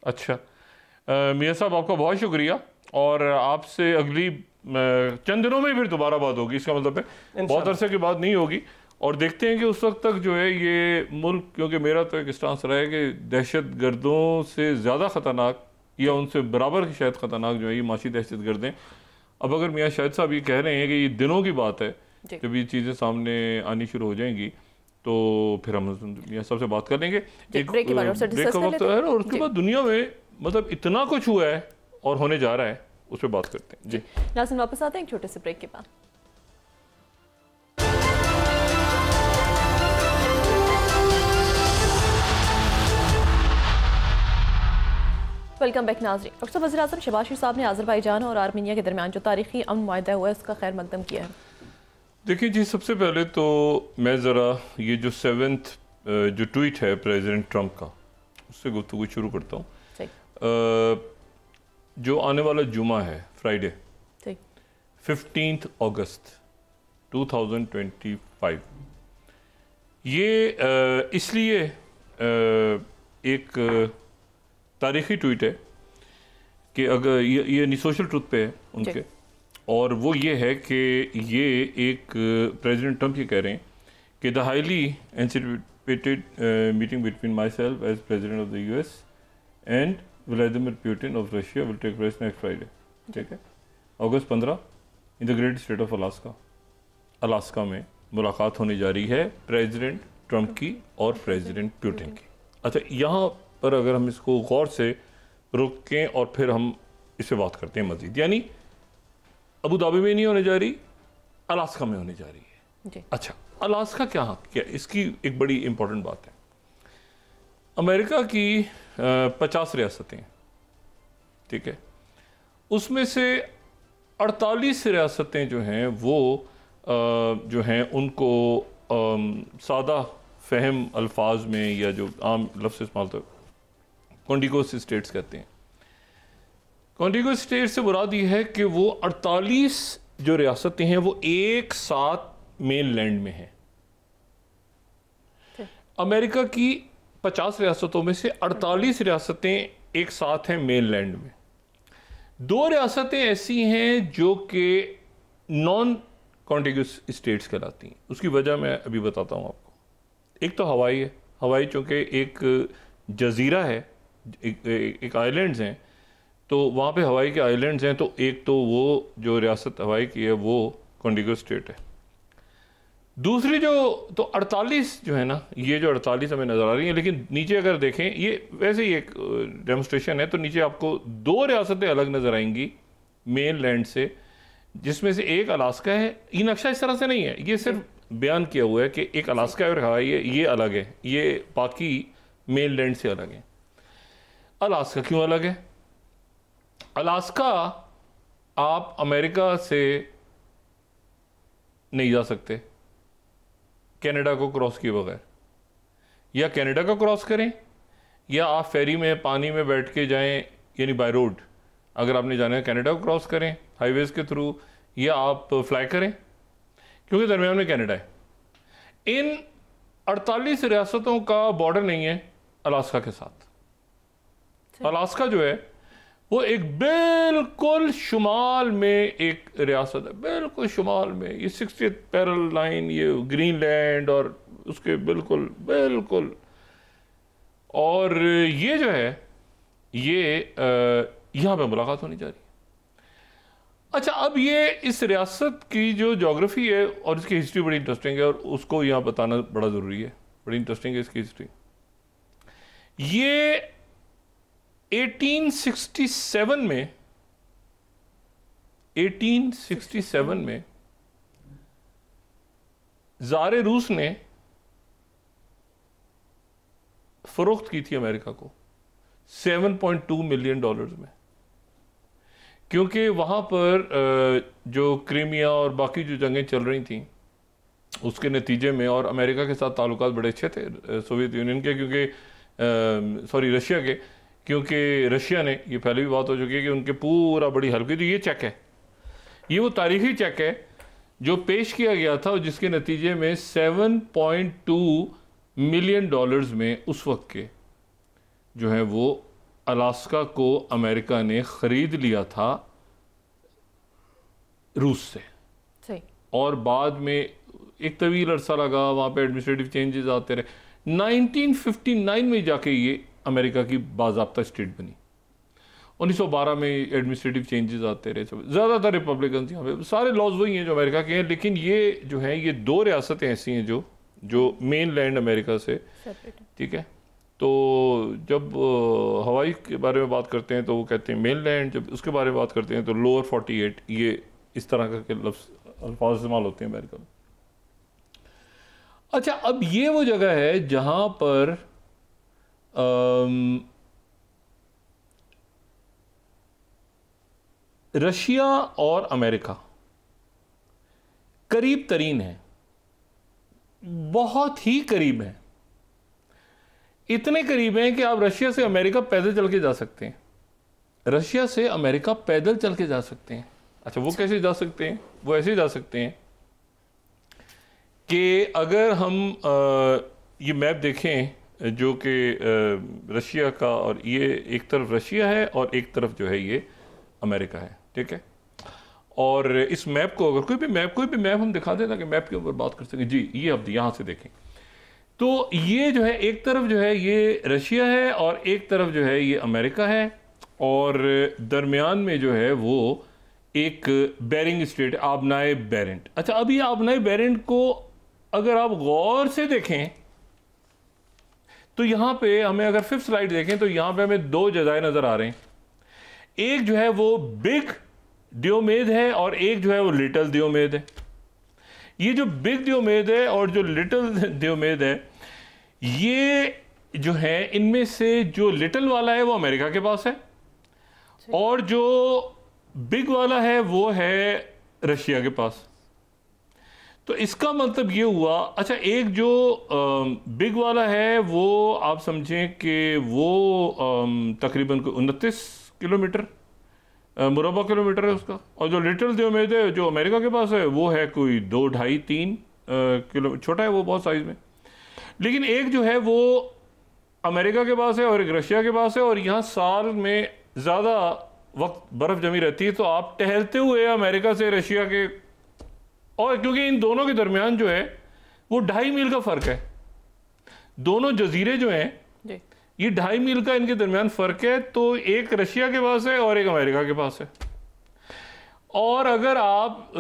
अच्छा, मियां साहब आपका बहुत शुक्रिया, और आपसे अगली चंद दिनों में फिर दोबारा बात होगी। इसका मतलब है बहुत अरसे की बात नहीं होगी, और देखते हैं कि उस वक्त तक जो है ये मुल्क, क्योंकि मेरा तो एक स्टांस रहा है कि दहशत गर्दों से ज़्यादा ख़तरनाक या उनसे बराबर की शायद ख़तरनाक जो है ये माशी दहशत गर्द हैं। अब अगर मियां शाहिद साहब ये कह रहे हैं कि ये दिनों की बात है, जब ये चीज़ें सामने आनी शुरू हो जाएंगी तो फिर हम मियां साहब से बात कर लेंगे। एक ब्रेक का वक्त है, और उसके बाद दुनिया में मतलब इतना कुछ हुआ है और होने जा रहा है, उस पर बात करते हैं। जी नाज़रीन, वापस आते हैं एक छोटे से ब्रेक के बाद। वेलकम बैक नाज़रीन। डॉक्टर वज़ीर-ए-आज़म शहबाज शरीफ साहब ने अज़रबैजान और आर्मीनिया के दरमियान जो तारीखी अमन मुआहदा हुआ है उसका खैर मकदम किया है। देखिए जी, सबसे पहले तो मैं ज़रा ये जो 7th जो ट्वीट है प्रेसिडेंट ट्रंप का, उससे गुफ्तगू शुरू करता हूँ। जो आने वाला जुमा है, फ्राइडे 15 अगस्त 2025, ये इसलिए एक तारीखी ट्वीट है कि अगर ये सोशल ट्रुथ पे है उनके, और वो ये है कि ये एक प्रेसिडेंट ट्रंप ये कह रहे हैं कि the highly anticipated meeting between myself as president of the US and Vladimir Putin of Russia will take place next Friday. ठीक है, August 15 in the great state of Alaska में मुलाकात होने जा रही है प्रेसिडेंट ट्रंप की और प्रेसिडेंट पुतिन की। अच्छा, यहाँ पर अगर हम इसको गौर से रुकें और फिर हम इस पर बात करते हैं मजीद, यानी अबू धाबी में नहीं होने जा रही, अलास्का में होने जा रही है जी। अच्छा, अलास्का क्या इसकी एक बड़ी इंपॉर्टेंट बात है। अमेरिका की 50 रियासतें, ठीक है, उसमें से 48 रियासतें जो हैं वो जो हैं उनको सादा फहम अल्फाज में या जो आम लफ्ज़ इस्तेमाल तो कॉन्टिगुअस स्टेट्स कहते हैं। कॉन्टिगुअस स्टेट से मुराद ये है कि वो 48 जो रियासतें हैं वो एक साथ मेन लैंड में हैं। अमेरिका की 50 रियासतों में से 48 रियासतें एक साथ हैं मेन लैंड में। 2 रियासतें ऐसी हैं जो कि नॉन कॉन्टिगुअस स्टेट्स कहलाती हैं। उसकी वजह मैं अभी बताता हूँ आपको। एक तो हवाई है। हवाई चूँकि एक जजीरा है, एक आइलैंड्स हैं, तो वहाँ पे हवाई के आइलैंड्स हैं, तो एक तो वो जो रियासत हवाई की है वो कॉन्टिगुअस स्टेट है। दूसरी जो तो 48 जो है ना, ये जो 48 हमें नज़र आ रही है, लेकिन नीचे अगर देखें, ये वैसे ही एक डेमोस्ट्रेशन है, तो नीचे आपको 2 रियासतें अलग नज़र आएंगी मेन लैंड से, जिसमें से एक अलास्का है। ये नक्शा इस तरह से नहीं है, ये सिर्फ बयान किया हुआ है कि एक अलास्का और हवाई है, ये अलग है, ये बाकी मेन लैंड से अलग है। अलास्का क्यों अलग है? अलास्का आप अमेरिका से नहीं जा सकते कनाडा को क्रॉस किए बगैर, या कनाडा को क्रॉस करें या आप फेरी में पानी में बैठ के जाएं, यानी बाय रोड अगर आपने जाना है कनाडा को क्रॉस करें हाईवेज के थ्रू, या आप फ्लाई करें, क्योंकि दरमियान में कनाडा है। इन 48 रियासतों का बॉर्डर नहीं है अलास्का के साथ। अलास्का जो है वो एक बिल्कुल शुमाल में एक रियासत है, बिल्कुल शुमाल में। ये 60th पैरल लाइन, ये ग्रीनलैंड और उसके बिल्कुल बिल्कुल। और ये जो है ये यहाँ पे मुलाकात होनी जा रही है। अच्छा, अब ये इस रियासत की जो जोग्राफी है और इसकी हिस्ट्री बड़ी इंटरेस्टिंग है और उसको यहाँ बताना बड़ा ज़रूरी है। बड़ी इंटरेस्टिंग है इसकी हिस्ट्री। ये 1867 में ज़ारे रूस ने फरोख्त की थी अमेरिका को $7.2 मिलियन में, क्योंकि वहाँ पर जो क्रीमिया और बाकी जो जंगें चल रही थी उसके नतीजे में, और अमेरिका के साथ ताल्लुकात बड़े अच्छे थे सोवियत यूनियन के, क्योंकि रशिया के, क्योंकि रशिया ने, ये पहले भी बात हो चुकी है कि उनके पूरा बड़ी हेल्प की। तो ये चेक है, ये वो तारीखी चेक है जो पेश किया गया था और जिसके नतीजे में $7.2 मिलियन में उस वक्त के जो है वो अलास्का को अमेरिका ने ख़रीद लिया था रूस से। सही। और बाद में एक तवील अरसा लगा, वहाँ पे एडमिनिस्ट्रेटिव चेंजेस आते रहे। 1959 में जाके ये अमेरिका की बाज़ाब्ता स्टेट बनी। 1912 में एडमिनिस्ट्रेटिव चेंजेस आते रहे। ज़्यादातर रिपब्लिकन यहाँ पे, सारे लॉज वही हैं जो अमेरिका के हैं, लेकिन ये जो है ये दो रियासतें ऐसी हैं जो मेन लैंड अमेरिका से, ठीक है। तो जब हवाई के बारे में बात करते हैं तो वो कहते हैं मेन लैंड, जब उसके बारे में बात करते हैं तो लोअर 48, ये इस तरह के अल्फाज इस्तेमाल होते हैं अमेरिका में। अच्छा, अब ये वो जगह है जहाँ पर रशिया और अमेरिका करीब तरीन है, बहुत ही करीब है। इतने करीब हैं कि आप रशिया से अमेरिका पैदल चल के जा सकते हैं। रशिया से अमेरिका पैदल चल के जा सकते हैं। अच्छा, वो कैसे जा सकते हैं? वो ऐसे जा सकते हैं कि अगर हम ये मैप देखें जो कि रशिया का, और ये एक तरफ रशिया है और एक तरफ जो है ये अमेरिका है, ठीक है। और इस मैप को अगर कोई भी मैप हम दिखा दें ताकि मैप के ऊपर बात कर सकें। जी, ये अब यहाँ से देखें तो ये जो है एक तरफ जो है ये रशिया है और एक तरफ जो है ये अमेरिका है, और दरमियान में जो है वो एक बेरिंग स्ट्रेट, आबनाए बेरेंट। अच्छा, अब ये आबनाए बेरेंट को अगर आप गौर से देखें तो यहाँ पे हमें, अगर 5th स्लाइड देखें तो यहाँ पे हमें दो जजाए नजर आ रहे हैं। एक जो है वो बिग डियोमेद है और एक जो है वो लिटिल डियोमेद है। ये जो बिग डियोमेद है और जो लिटिल डियोमेद है, ये जो है इनमें से जो लिटिल वाला है वो अमेरिका के पास है और जो बिग वाला है वो है रशिया के पास। तो इसका मतलब ये हुआ, अच्छा, एक जो बिग वाला है वो आप समझें कि वो तकरीबन 29 किलोमीटर मुरबा किलोमीटर है उसका, और जो लिटिल डियोमेद है जो अमेरिका के पास है वो है कोई 2, 2.5, 3 किलो, छोटा है वो बहुत साइज में। लेकिन एक जो है वो अमेरिका के पास है और एक रशिया के पास है, और यहाँ साल में ज़्यादा वक्त बर्फ़ जमी रहती है, तो आप टहलते हुए अमेरिका से रशिया के, और क्योंकि इन दोनों के दरमियान जो है वो 2.5 मील का फ़र्क है, दोनों जजीरे जो हैं ये 2.5 मील का इनके दरमियान फ़र्क है, तो एक रशिया के पास है और एक अमेरिका के पास है। और अगर आप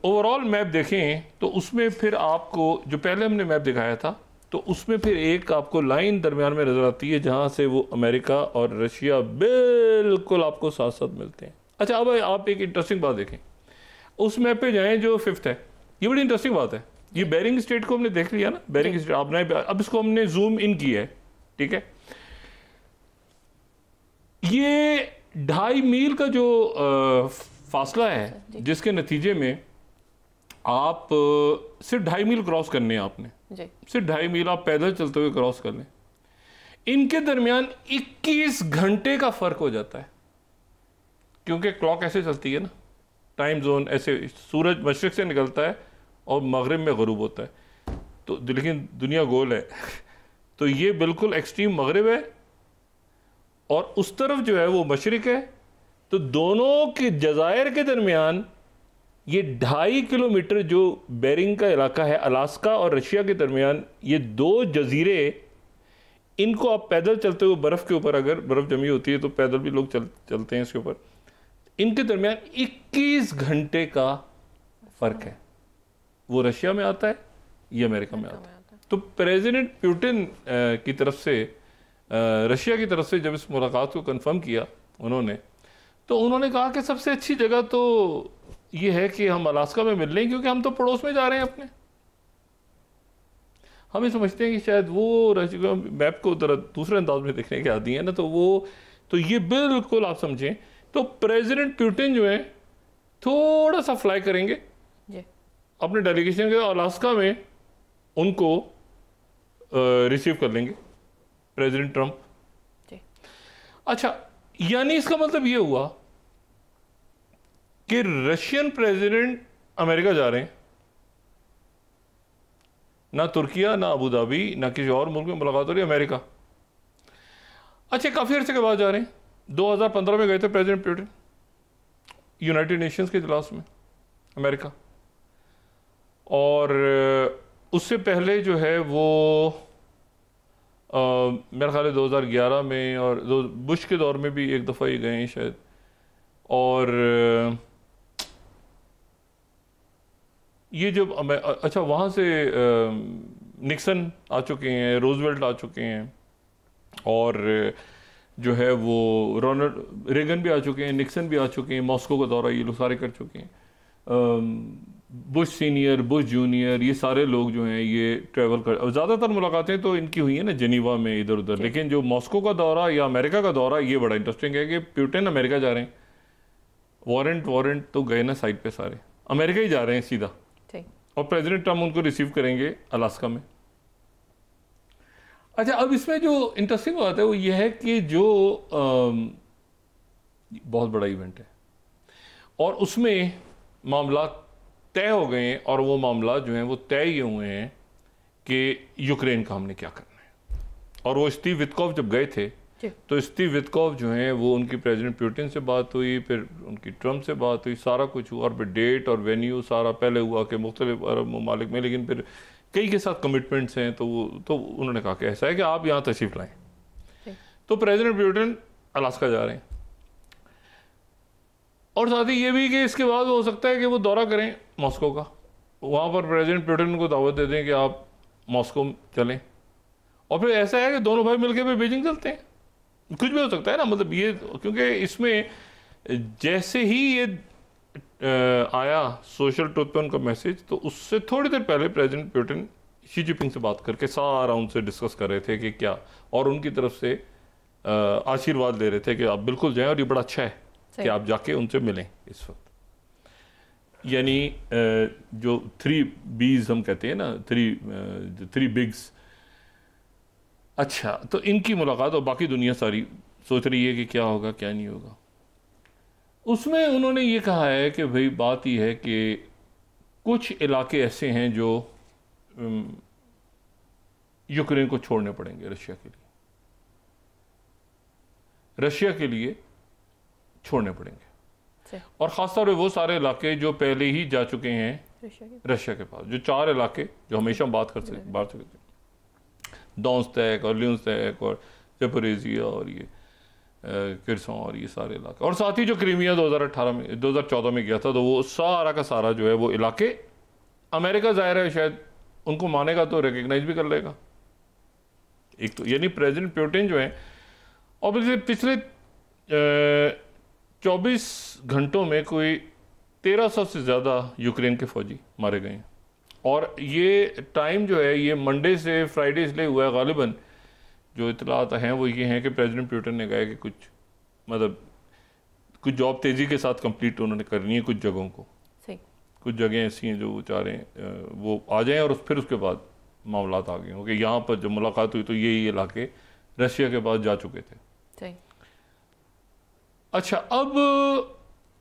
ओवरऑल मैप देखें तो उसमें फिर आपको, जो पहले हमने मैप दिखाया था, तो उसमें फिर एक आपको लाइन दरमियान में नज़र आती है जहाँ से वो अमेरिका और रशिया बिल्कुल आपको साथ साथ मिलते हैं। अच्छा, अब आप एक इंटरेस्टिंग बात देखें, उस मैप पे जाएं जो 5th है, ये बड़ी इंटरेस्टिंग बात है। ये बेरिंग स्टेट को हमने देख लिया ना, बेरिंग स्टेट आपने, अब इसको हमने जूम इन किया है, ठीक है। ये 2.5 मील का जो फासला है जिसके नतीजे में आप सिर्फ 2.5 मील क्रॉस करने हैं आपने, सिर्फ 2.5 मील आप पैदल चलते हुए क्रॉस कर लें, इनके दरमियान 21 घंटे का फर्क हो जाता है, क्योंकि क्लॉक ऐसे चलती है ना, टाइम जोन ऐसे, सूरज मशरिक से निकलता है और मगरिब में गुरूब होता है, तो लेकिन दुनिया गोल है तो ये बिल्कुल एक्सट्रीम मगरिब है और उस तरफ जो है वो मशरिक है, तो दोनों के जजायर के दरमियान ये 2.5 किलोमीटर जो बेरिंग का इलाका है अलास्का और रशिया के दरमियान, ये 2 जजीरे, इनको आप पैदल चलते हुए बर्फ़ के ऊपर, अगर बर्फ़ जमी होती है तो पैदल भी लोग चलते हैं इसके ऊपर, इनके दरमियान 21 घंटे का फ़र्क है। वो रशिया में आता है, ये अमेरिका में आता है। तो प्रेसिडेंट पुतिन की तरफ से, रशिया की तरफ से जब इस मुलाकात को कंफर्म किया उन्होंने, तो उन्होंने कहा कि सबसे अच्छी जगह तो ये है कि हम अलास्का में मिल लें, क्योंकि हम तो पड़ोस में जा रहे हैं अपने। हम ये समझते हैं कि शायद वो रशिया मैप को दूसरे अंदाज में देखने के आदी है ना, तो ये बिल्कुल आप समझें। तो प्रेसिडेंट पुतिन जो है थोड़ा सा फ्लाई करेंगे अपने डेलीगेशन के, अलास्का में उनको रिसीव कर लेंगे प्रेसिडेंट ट्रंप। अच्छा, यानी इसका मतलब ये हुआ कि रशियन प्रेसिडेंट अमेरिका जा रहे हैं, ना तुर्किया, ना अबू धाबी, ना किसी और मुल्क में मुलाकात हो रही है, अमेरिका। अच्छा, काफ़ी अर्से के बाद जा रहे हैं। 2015 में गए थे प्रेसिडेंट पुतिन यूनाइटेड नेशंस के इजलास में, अमेरिका। और उससे पहले जो है वो मेरा ख्याल है 2011 में, और बुश के दौर में भी एक दफ़ा ही गए हैं शायद। और ये जब अच्छा, वहाँ से निक्सन आ चुके हैं, रोजवेल्ट आ चुके हैं, और जो है वो रोनाल्ड रेगन भी आ चुके हैं, निक्सन भी आ चुके हैं, मॉस्को का दौरा ये लोग सारे कर चुके हैं। बुश सीनियर, बुश जूनियर, ये सारे लोग जो हैं ये ट्रैवल कर, ज़्यादातर मुलाकातें तो इनकी हुई हैं ना जेनीवा में, इधर उधर। लेकिन जो मॉस्को का दौरा या अमेरिका का दौरा, ये बड़ा इंटरेस्टिंग है कि पुतिन अमेरिका जा रहे हैं। वारंट तो गए ना साइड पे, सारे अमेरिका ही जा रहे हैं सीधा, और प्रेसिडेंट ट्रम्प उनको रिसीव करेंगे अलास्का में। अच्छा, अब इसमें जो इंटरेस्टिंग बात है वो ये है कि जो बहुत बड़ा इवेंट है और उसमें मामला तय हो गए हैं, और वो मामला जो है वो तय ये हुए हैं कि यूक्रेन का हमने क्या करना है। और वो स्टीव विटकॉफ जब गए थे, तो स्टीव विटकॉफ जो हैं वो, उनकी प्रेसिडेंट पुतिन से बात हुई, फिर उनकी ट्रम्प से बात हुई, सारा कुछ हुआ, और फिर डेट और वेन्यू सारा पहले हुआ कि मुख्तलिफ अरब ममालिक में, लेकिन फिर कई के साथ कमिटमेंट्स हैं। तो उन्होंने कहा कि ऐसा है कि आप यहाँ तशरीफ लाएं। तो प्रेसिडेंट पुतिन अलास्का जा रहे हैं, और साथ ही ये भी कि इसके बाद हो सकता है कि वो दौरा करें मॉस्को का, वहाँ पर प्रेसिडेंट पुतिन को दावत दे दें कि आप मॉस्को चलें, और फिर ऐसा है कि दोनों भाई मिलकर फिर बीजिंग चलते हैं। कुछ भी हो सकता है ना, मतलब ये, क्योंकि इसमें जैसे ही ये आया सोशल ट्रुथ पे उनका मैसेज, तो उससे थोड़ी देर पहले प्रेसिडेंट पुतिन शी जिनपिंग से बात करके सारा उनसे डिस्कस कर रहे थे कि क्या, और उनकी तरफ से आशीर्वाद ले रहे थे कि आप बिल्कुल जाएं, और ये बड़ा अच्छा है कि आप जाके उनसे मिलें इस वक्त। यानी जो 3 B's हम कहते हैं ना, 3 बिग्स। अच्छा, तो इनकी मुलाकात, और बाकी दुनिया सारी सोच रही है कि क्या होगा क्या नहीं होगा। उसमें उन्होंने ये कहा है कि भाई बात यह है कि कुछ इलाके ऐसे हैं जो यूक्रेन को छोड़ने पड़ेंगे रशिया के लिए छोड़ने पड़ेंगे, और ख़ासतौर पर वो सारे इलाके जो पहले ही जा चुके हैं रशिया के पास, जो 4 इलाके जो हमेशा हम बात कर सकते थे, डोनेत्स्क और ल्यूहान्स्क और ज़पोरिज़िया और ये किरसन और ये सारे इलाके, और साथ ही जो क्रीमिया 2014 में गया था, तो वो सारा का सारा जो है वो इलाके अमेरिका ज़ाहिर है शायद उनको मानेगा तो रिकग्नाइज भी कर लेगा एक तो। यानी प्रेसिडेंट पुतिन जो है, और पिछले 24 घंटों में कोई 1300 से ज़्यादा यूक्रेन के फौजी मारे गए हैं, और ये टाइम जो है ये मंडे से फ्राइडे इसलिए हुआ है गालिबन। जो इतलात हैं वो ये हैं कि प्रेसिडेंट पुतिन ने कहा कि कुछ जॉब तेज़ी के साथ कंप्लीट उन्होंने करनी है कुछ जगहों को, कुछ जगह ऐसी हैं जो वो चाह रहे हैं वो आ जाएं, और फिर उसके बाद मामलात आ गए होंगे। यहाँ पर जब मुलाकात हुई तो ये इलाके रशिया के पास जा चुके थे। अच्छा, अब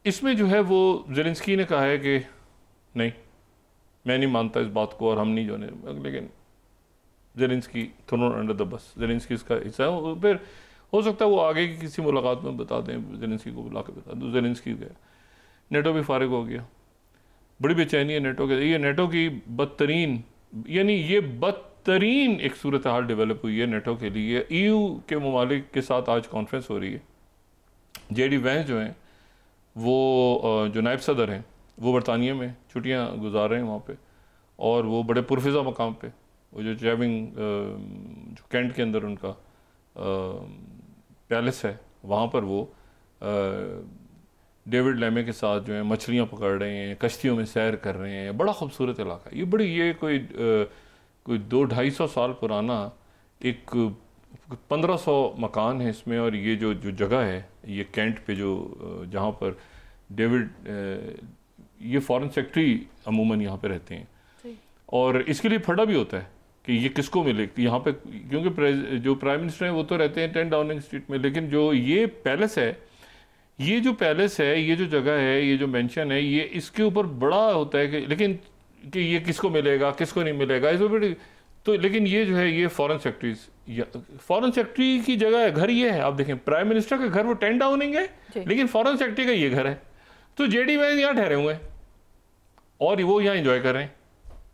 इसमें जो है वो ज़ेलेंस्की ने कहा है कि नहीं, मैं नहीं मानता इस बात को, और हम नहीं जाने, लेकिन Zelensky thrown under the bus, Zelensky इसका हिस्सा है। फिर हो सकता है वो आगे की किसी मुलाकात में बता दें, ज़ेलेंस्की को बुला के बता दो। ज़ेलेंस्की गया, नेटो भी फारिग हो गया। बड़ी बेचैनी है नेटो के। ये नेटो की बदतरीन, यानी ये बदतरीन एक सूरत हाल डेवलप हुई है नेटो के लिए। EU के ममालिक के साथ आज कॉन्फ्रेंस हो रही है। JD वैंस जो हैं वो जो नायब सदर हैं वो बरतानिया में छुट्टियां गुजार रहे हैं वहाँ पे, और वो बड़े पुरफिज़ा मकाम पे, वो जो चैविंग जो कैंट के अंदर उनका पैलेस है वहाँ पर वो डेविड लैमे के साथ जो है मछलियाँ पकड़ रहे हैं, कश्तियों में सैर कर रहे हैं। बड़ा खूबसूरत इलाका है ये। बड़ी ये कोई 200-250 साल पुराना एक 1500 मकान है इसमें। और ये जो जगह है ये कैंट पे जो जहाँ पर डेविड ये फॉरेन सेक्रेटरी अमूमन यहाँ पे रहते हैं, और इसके लिए फटा भी होता है कि ये किसको मिले यहाँ पे, क्योंकि जो प्राइम मिनिस्टर हैं वो तो रहते हैं 10 डाउनिंग स्ट्रीट में, लेकिन जो ये पैलेस है, ये जो पैलेस है, ये जो जगह है, ये जो मेंशन है, ये इसके ऊपर बड़ा होता है कि लेकिन कि ये किसको मिलेगा किसको नहीं मिलेगा इस बड़ी। तो लेकिन ये जो है ये फॉरेन सेक्रेटरी की जगह है, घर ये है। आप देखें प्राइम मिनिस्टर का घर वो 10 डाउनिंग है, लेकिन फॉरेन सेक्रेटरी का ये घर है। तो JD वैंस यहाँ ठहरे हुए हैं और वो यहाँ इंजॉय कर रहे हैं,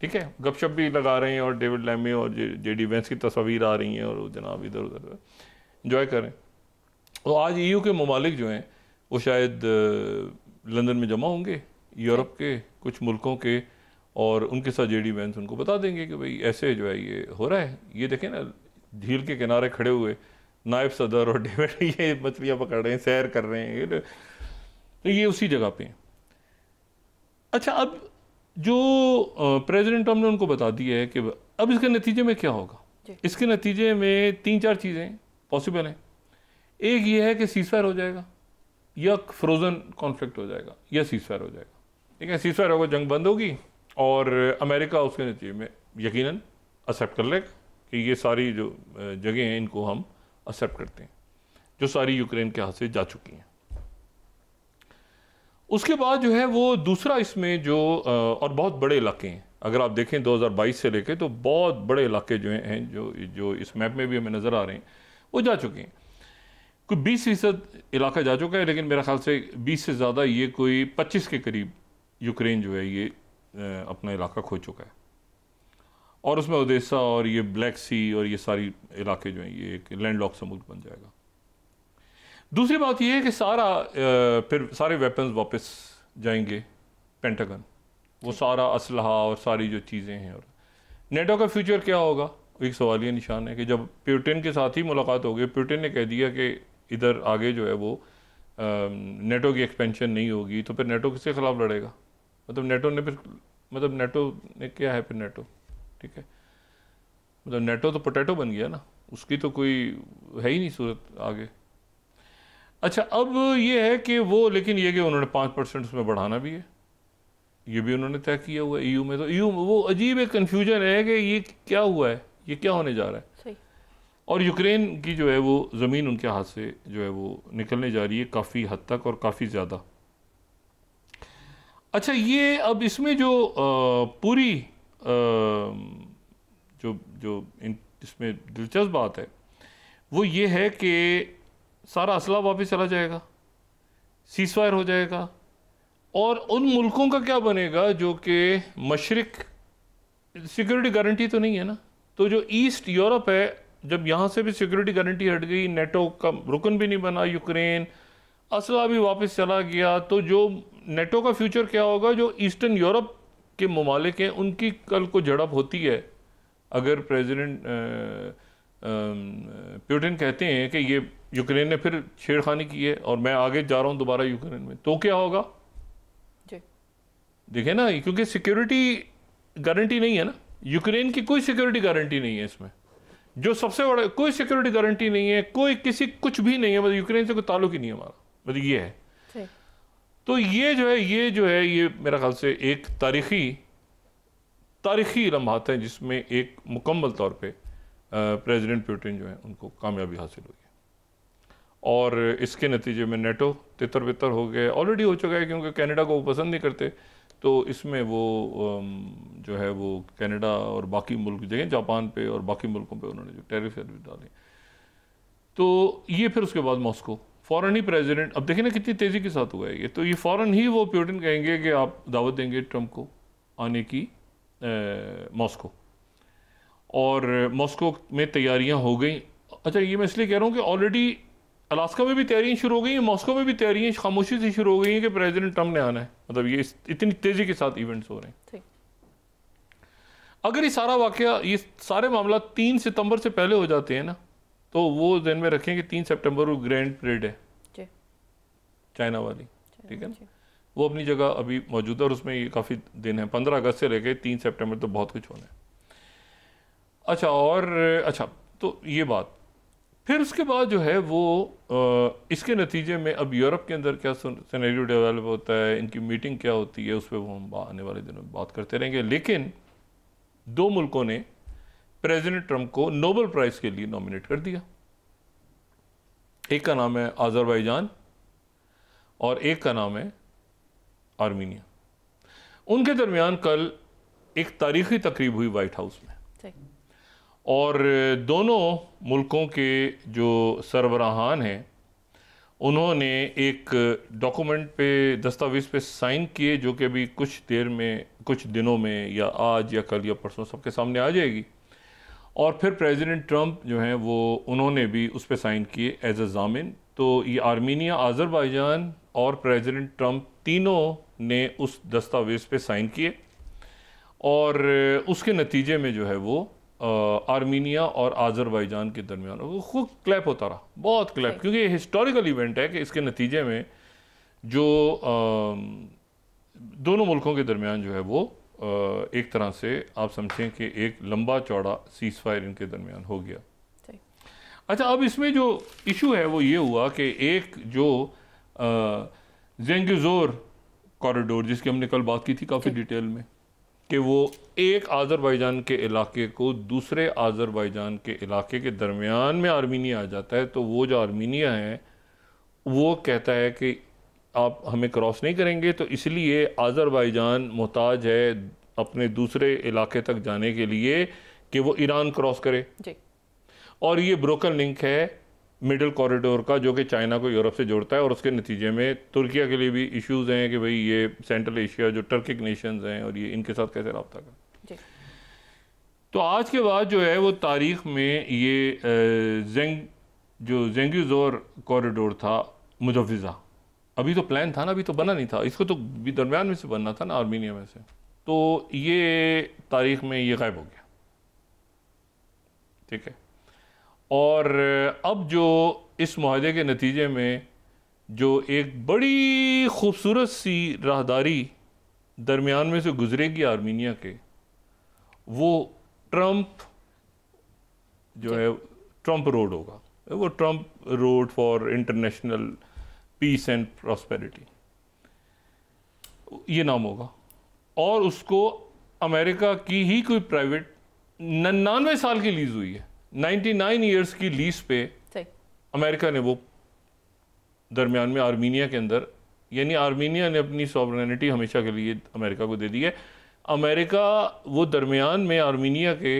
ठीक है, गपशप भी लगा रहे हैं, और डेविड लैमे और JD वैंस की तस्वीर आ रही हैं और वो जनाब इधर उधर इंजॉय कर रहे हैं। तो आज EU के ममालिक जो हैं वो शायद लंदन में जमा होंगे, यूरोप के कुछ मुल्कों के, और उनके साथ JD वैंस उनको बता देंगे कि भाई ऐसे जो है ये हो रहा है। ये देखें ना, झील के किनारे खड़े हुए नायब सदर और डेविड ये मछलियाँ पकड़ रहे हैं, सैर कर रहे हैं, तो ये उसी जगह पे हैं। अच्छा, अब जो प्रेसिडेंट ट्रम्प ने उनको बता दिया है कि अब इसके नतीजे में क्या होगा। इसके नतीजे में 3-4 चीज़ें पॉसिबल हैं। एक ये है कि सीज़फायर हो जाएगा, या फ्रोज़न कॉन्फ्लिक्ट हो जाएगा, या सीज़फायर हो जाएगा। ठीक है, सीज़फायर होगा, जंग बंद होगी, और अमेरिका उसके नतीजे में यकीनन एक्सेप्ट कर लेगा कि ये सारी जो जगह हैं इनको हम एक्सेप्ट करते हैं, जो सारी यूक्रेन के हाथ से जा चुकी हैं। उसके बाद जो है वो दूसरा इसमें जो और बहुत बड़े इलाके हैं, अगर आप देखें 2022 से लेके, तो बहुत बड़े इलाके जो हैं जो इस मैप में भी हमें नज़र आ रहे हैं वो जा चुके हैं। कोई 20% इलाका जा चुका है, लेकिन मेरा ख्याल से 20 से ज़्यादा, ये कोई 25 के करीब यूक्रेन जो है ये अपना इलाका खो चुका है, और उसमें ओडेसा और ये ब्लैक सी और ये सारी इलाके जो हैं ये एक लैंडलॉक सा मुल्क बन जाएगा। दूसरी बात यह है कि फिर सारे वेपन्स वापस जाएंगे पेंटागन, वो सारा असलहा और सारी जो चीज़ें हैं। और नेटो का फ्यूचर क्या होगा, एक सवालिया निशान है कि जब पुतिन के साथ ही मुलाकात हो गई, पुतिन ने कह दिया कि इधर आगे जो है वो नेटो की एक्सपेंशन नहीं होगी, तो फिर नेटो किसके खिलाफ लड़ेगा। मतलब नेटो ने क्या है फिर नेटो, ठीक है, मतलब नेटो तो पोटैटो बन गया ना, उसकी तो कोई है ही नहीं सूरत आगे। अच्छा, अब ये है कि वो, लेकिन ये कि उन्होंने 5% उसमें बढ़ाना भी है, ये भी उन्होंने तय किया हुआ है EU में। तो EU वो अजीब एक कन्फ्यूजन है कि ये क्या हुआ है, ये क्या होने जा रहा है। सही। और यूक्रेन की जो है वो ज़मीन उनके हाथ से जो है वो निकलने जा रही है काफ़ी हद तक और काफ़ी ज़्यादा। अच्छा, ये अब इसमें जो पूरी जो इसमें दिलचस्प बात है वो ये है कि सारा असला वापस चला जाएगा, सीज़फायर हो जाएगा, और उन मुल्कों का क्या बनेगा जो कि मशरिक, सिक्योरिटी गारंटी तो नहीं है ना, तो जो ईस्ट यूरोप है, जब यहाँ से भी सिक्योरिटी गारंटी हट गई, नेटो का रुकन भी नहीं बना यूक्रेन, असला भी वापस चला गया, तो जो नेटो का फ्यूचर क्या होगा, जो ईस्टर्न यूरोप के ममालिक हैं उनकी कल को झड़प होती है। अगर प्रेसिडेंट पुतिन कहते हैं कि ये यूक्रेन ने फिर छेड़खानी की है और मैं आगे जा रहा हूँ दोबारा यूक्रेन में, तो क्या होगा देखिए ना, क्योंकि सिक्योरिटी गारंटी नहीं है ना, यूक्रेन की कोई सिक्योरिटी गारंटी नहीं है इसमें, जो सबसे बड़ा, कोई सिक्योरिटी गारंटी नहीं है, कोई किसी कुछ भी नहीं है, मतलब यूक्रेन से कोई ताल्लुक ही नहीं है हमारा, मतलब ये है। तो ये जो है ये मेरा ख्याल से एक तारीखी लम्हात है जिसमें एक मुकम्मल तौर पे प्रेसिडेंट पुतिन जो है उनको कामयाबी हासिल हुई है, और इसके नतीजे में नेटो तितर बितर हो गया, ऑलरेडी हो चुका है, क्योंकि कनाडा को वो पसंद नहीं करते, तो इसमें वो जो है वो कनाडा और बाकी मुल्क जगह जापान पे और बाकी मुल्कों पे उन्होंने जो टैरिफ डाले, तो ये फिर उसके बाद मॉस्को फ़ौरन ही प्रेसिडेंट, अब देखिए ना कितनी तेज़ी के साथ हुआ है ये, तो ये फ़ौरन ही वो पुतिन कहेंगे कि आप दावत देंगे ट्रंप को आने की मॉस्को, और मॉस्को में तैयारियां हो गई। अच्छा, ये मैं इसलिए कह रहा हूँ कि ऑलरेडी अलास्का में भी तैयारियां शुरू हो गई हैं, मॉस्को में भी तैयारियां खामोशी से शुरू हो गई हैं कि प्रेसिडेंट ट्रंप ने आना है। मतलब ये इतनी तेज़ी के साथ इवेंट्स हो रहे हैं। अगर ये सारा वाकया, ये सारे मामला 3 सितंबर से पहले हो जाते हैं ना, तो वो ध्यान में रखें कि 3 सितंबर को ग्रैंड परेड है चाइना वाली, ठीक है ना, वो अपनी जगह अभी मौजूद है, और उसमें ये काफ़ी दिन है, 15 अगस्त से लेकर 3 सितंबर तो बहुत कुछ होना है। अच्छा, और अच्छा, तो ये बात, फिर उसके बाद जो है वो इसके नतीजे में अब यूरोप के अंदर क्या सिनेरियो डेवलप होता है, इनकी मीटिंग क्या होती है, उस पर वो हम आने वाले दिनों में बात करते रहेंगे। लेकिन 2 मुल्कों ने प्रेसिडेंट ट्रंप को नोबेल प्राइज़ के लिए नॉमिनेट कर दिया। एक का नाम है अज़रबैजान और एक का नाम है आर्मीनिया। उनके दरमियान कल एक तारीखी तकरीब हुई वाइट हाउस में, और दोनों मुल्कों के जो सरबराहान हैं उन्होंने एक डॉक्यूमेंट पे, दस्तावेज़ पे साइन किए, जो कि अभी कुछ देर में, कुछ दिनों में, या आज या कल या परसों सबके सामने आ जाएगी। और फिर प्रेसिडेंट ट्रंप जो हैं वो उन्होंने भी उस पर साइन किए एज अ जामिन। तो ये आर्मीनिया, अज़रबैजान और प्रेसिडेंट ट्रंप तीनों ने उस दस्तावेज़ पे साइन किए, और उसके नतीजे में जो है वो आर्मीनिया और अज़रबैजान के दरमियान खूब क्लैप होता रहा, बहुत क्लैप, क्योंकि ये हिस्टोरिकल इवेंट है कि इसके नतीजे में जो दोनों मुल्कों के दरमियान जो है वो एक तरह से आप समझें कि एक लंबा चौड़ा सीज़ फायर इनके दरमियान हो गया। अच्छा, अब इसमें जो इशू है वो ये हुआ कि एक जो ज़ेंगिज़ोर कॉरिडोर, जिसकी हमने कल बात की थी काफ़ी डिटेल में, कि वो एक अज़रबैजान के इलाके को दूसरे अज़रबैजान के इलाके के दरमियान में आर्मीनिया आ जाता है, तो वो जो आर्मीनिया है वो कहता है कि आप हमें क्रॉस नहीं करेंगे, तो इसलिए अज़रबैजान मोहताज है अपने दूसरे इलाके तक जाने के लिए कि वो ईरान क्रॉस करे जी। और ये ब्रोकन लिंक है मिडल कॉरिडोर का, जो कि चाइना को यूरोप से जोड़ता है, और उसके नतीजे में तुर्किया के लिए भी इश्यूज़ हैं कि भाई ये सेंट्रल एशिया जो टर्किक नेशंस हैं और ये इनके साथ कैसे रब्ता करें। तो आज के बाद जो है वो तारीख में ये ज़ेंगिज़ोर कॉरिडोर था मुजव्विज़ा, अभी तो प्लान था ना, अभी तो बना नहीं था, इसको तो दरमियान में से बनना था ना, आर्मीनिया में से, तो ये तारीख में ये गायब हो गया, ठीक है। और अब जो इस मुआहदे के नतीजे में जो एक बड़ी खूबसूरत सी राहदारी दरमियान में से गुजरेगी आर्मीनिया के, वो ट्रंप जो है ट्रंप रोड होगा, वो Trump road for international peace and prosperity, ये नाम होगा। और उसको अमेरिका की ही कोई प्राइवेट 99 साल की लीज हुई है, 99 ईयर्स की लीज पे अमेरिका ने वो दरमियान में आर्मीनिया के अंदर, यानी आर्मीनिया ने अपनी सॉवरेनिटी हमेशा के लिए अमेरिका को दे दी है। अमेरिका वो दरमियान में आर्मीनिया के,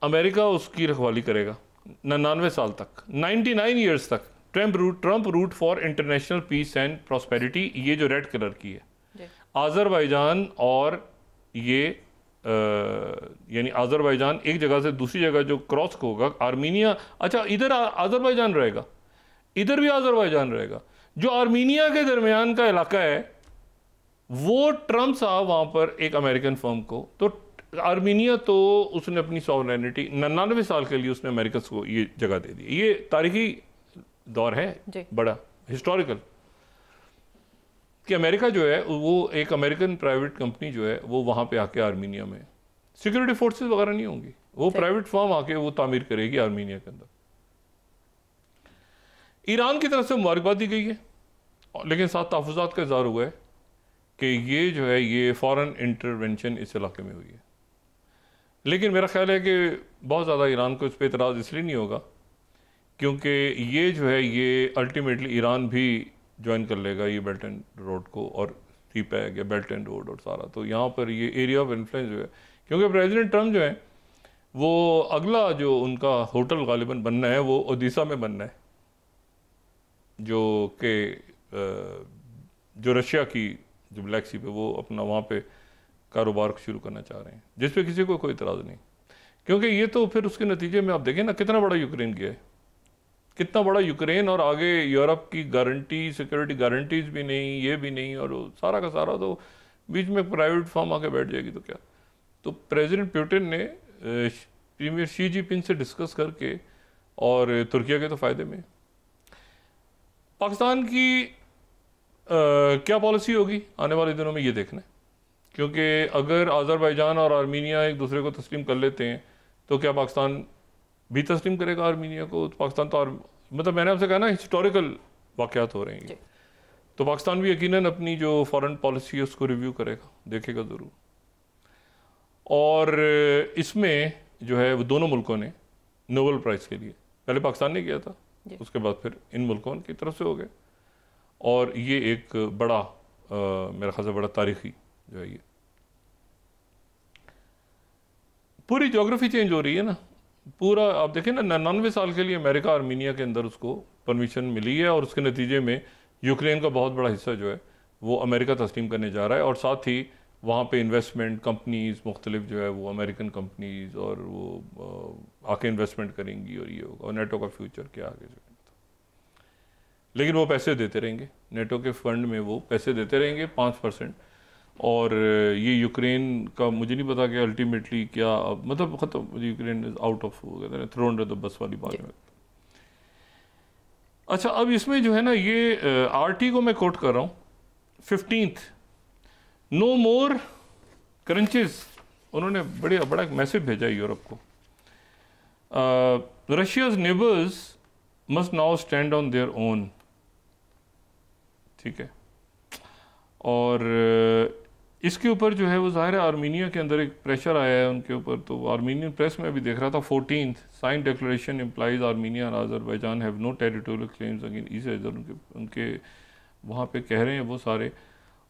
अमेरिका उसकी रखवाली करेगा 99 साल तक, 99 ईयर्स तक। Trump route for international peace and prosperity, ये जो रेड कलर की है, अज़रबैजान और ये यानी अज़रबैजान एक जगह से दूसरी जगह जो क्रॉस होगा, आर्मीनिया, अच्छा इधर अज़रबैजान रहेगा, इधर भी अज़रबैजान रहेगा, जो आर्मीनिया के दरमियान का इलाका है वो ट्रंप साहब वहाँ पर एक अमेरिकन फर्म को, तो आर्मीनिया तो उसने अपनी सॉवरेनिटी 99 साल के लिए उसने अमेरिका को ये जगह दे दी। ये तारीखी दौर है बड़ा हिस्टोरिकल, कि अमेरिका जो है वो एक अमेरिकन प्राइवेट कंपनी जो है वो वहाँ पे आके आर्मीनिया में सिक्योरिटी फोर्सेस वगैरह नहीं होंगी, वो प्राइवेट फर्म आके वो तामीर करेगी आर्मीनिया के अंदर। ईरान की तरफ से मुबारकबाद दी गई है, लेकिन साथ तहफ़्फ़ुज़ात का इज़हार हुआ है कि ये जो है ये फ़ौरन इंटरवेंशन इस इलाके में हुई है। लेकिन मेरा ख्याल है कि बहुत ज़्यादा ईरान को इस पर एतराज़ इसलिए नहीं होगा क्योंकि ये जो है ये अल्टीमेटली ईरान भी ज्वाइन कर लेगा ये बेल्ट एंड रोड को, और सीपैक या बेल्ट एंड रोड और सारा, तो यहाँ पर ये एरिया ऑफ इन्फ्लुएंस जो है, क्योंकि प्रेसिडेंट ट्रंप जो है वो अगला जो उनका होटल गालिबन बनना है वो ओडिशा में बनना है, जो कि जो रशिया की जो ब्लैक सी पे वो अपना वहाँ पे कारोबार शुरू करना चाह रहे हैं, जिस पे किसी को कोई इतराज़ नहीं, क्योंकि ये तो फिर उसके नतीजे में आप देखें ना कितना बड़ा यूक्रेन गया है, कितना बड़ा यूक्रेन, और आगे यूरोप की गारंटी, सिक्योरिटी गारंटीज भी नहीं, ये भी नहीं, और सारा का सारा तो बीच में प्राइवेट फर्म आके बैठ जाएगी तो क्या। तो प्रेसिडेंट पुतिन ने प्रीमियर शी जिनपिंग से डिस्कस करके, और तुर्किया के तो फ़ायदे में, पाकिस्तान की क्या पॉलिसी होगी आने वाले दिनों में ये देखना है, क्योंकि अगर आज़रबाईजान और आर्मीनिया एक दूसरे को तस्लीम कर लेते हैं तो क्या पाकिस्तान भी तस्लीम करेगा आर्मीनिया को? तो पाकिस्तान तो मतलब मैंने आपसे कहा ना हिस्टोरिकल वाक़यात हो रहे हैं, तो पाकिस्तान भी यकीनन अपनी जो फॉरेन पॉलिसी है उसको रिव्यू करेगा, देखेगा ज़रूर। और इसमें जो है वो दोनों मुल्कों ने नोबेल प्राइज़ के लिए, पहले पाकिस्तान ने किया था, उसके बाद फिर इन मुल्कों की तरफ से हो गए, और ये एक बड़ा मेरे ख्याल से बड़ा तारीखी जो है, ये पूरी ज्योग्राफी चेंज हो रही है ना पूरा। आप देखें ना 99 साल के लिए अमेरिका आर्मीनिया के अंदर उसको परमिशन मिली है, और उसके नतीजे में यूक्रेन का बहुत बड़ा हिस्सा जो है वो अमेरिका तस्लीम करने जा रहा है, और साथ ही वहाँ पे इन्वेस्टमेंट कंपनीज मुख्तलिफ जो है वो अमेरिकन कंपनीज और वो आके इन्वेस्टमेंट करेंगी, और ये होगा, और नेटो का फ्यूचर क्या आगे जो है। लेकिन वो पैसे देते रहेंगे, नेटो के फंड में वो पैसे देते रहेंगे 5%, और ये यूक्रेन का मुझे नहीं पता कि अल्टीमेटली क्या मतलब ख़त्म, Ukraine is out of throw under the bus वाली बात है। अच्छा, अब इसमें जो है ना ये आरटी को मैं कोट कर रहा हूँ 15th, नो मोर क्रंचेस, उन्होंने बड़ा एक मैसेज भेजा यूरोप को, Russia's neighbours must now stand on their own, ठीक है। और इसके ऊपर जो है वो ज़ाहिर है आर्मीनिया के अंदर एक प्रेशर आया है उनके ऊपर, तो आर्मीनियन प्रेस में भी देख रहा था 14th sign declaration implies Armenia and Azerbaijan have no territorial claims against east, उनके वहाँ पे कह रहे हैं वो सारे।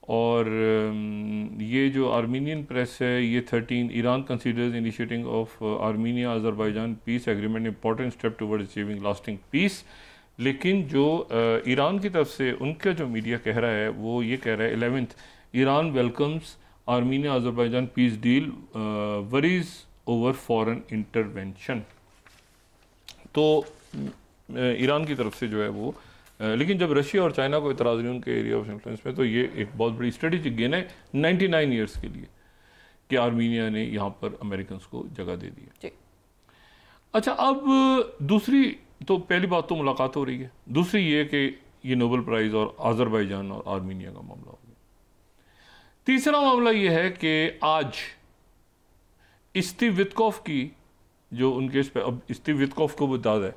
और ये जो आर्मीनियन प्रेस है ये 13 Iran considers initiating of Armenia Azerbaijan peace agreement important step toward achieving lasting peace, लेकिन जो ईरान की तरफ से उनका जो मीडिया कह रहा है वो ये कह रहा है 11th Iran welcomes Armenia Azerbaijan peace deal worries over foreign intervention. तो ईरान की तरफ से जो है वो लेकिन जब रशिया और चाइना को इतराज़ नहीं उनके एरिया ऑफ इन्फ्लुएंस में, तो ये एक बहुत बड़ी स्ट्रेटेजिक गेन है 99 ईयर्स के लिए कि आर्मीनिया ने यहाँ पर अमेरिकन को जगह दे दी है। अच्छा, अब दूसरी तो पहली बात तो मुलाकात हो रही है, दूसरी ये कि ये नोबेल प्राइज़ और आज़रबाईजान और आर्मीनिया का मामला हो गया। तीसरा मामला ये है कि आज स्टीव वित्कोफ की जो उनके इस पे, अब स्टीव वित्कोफ को भी दाद है,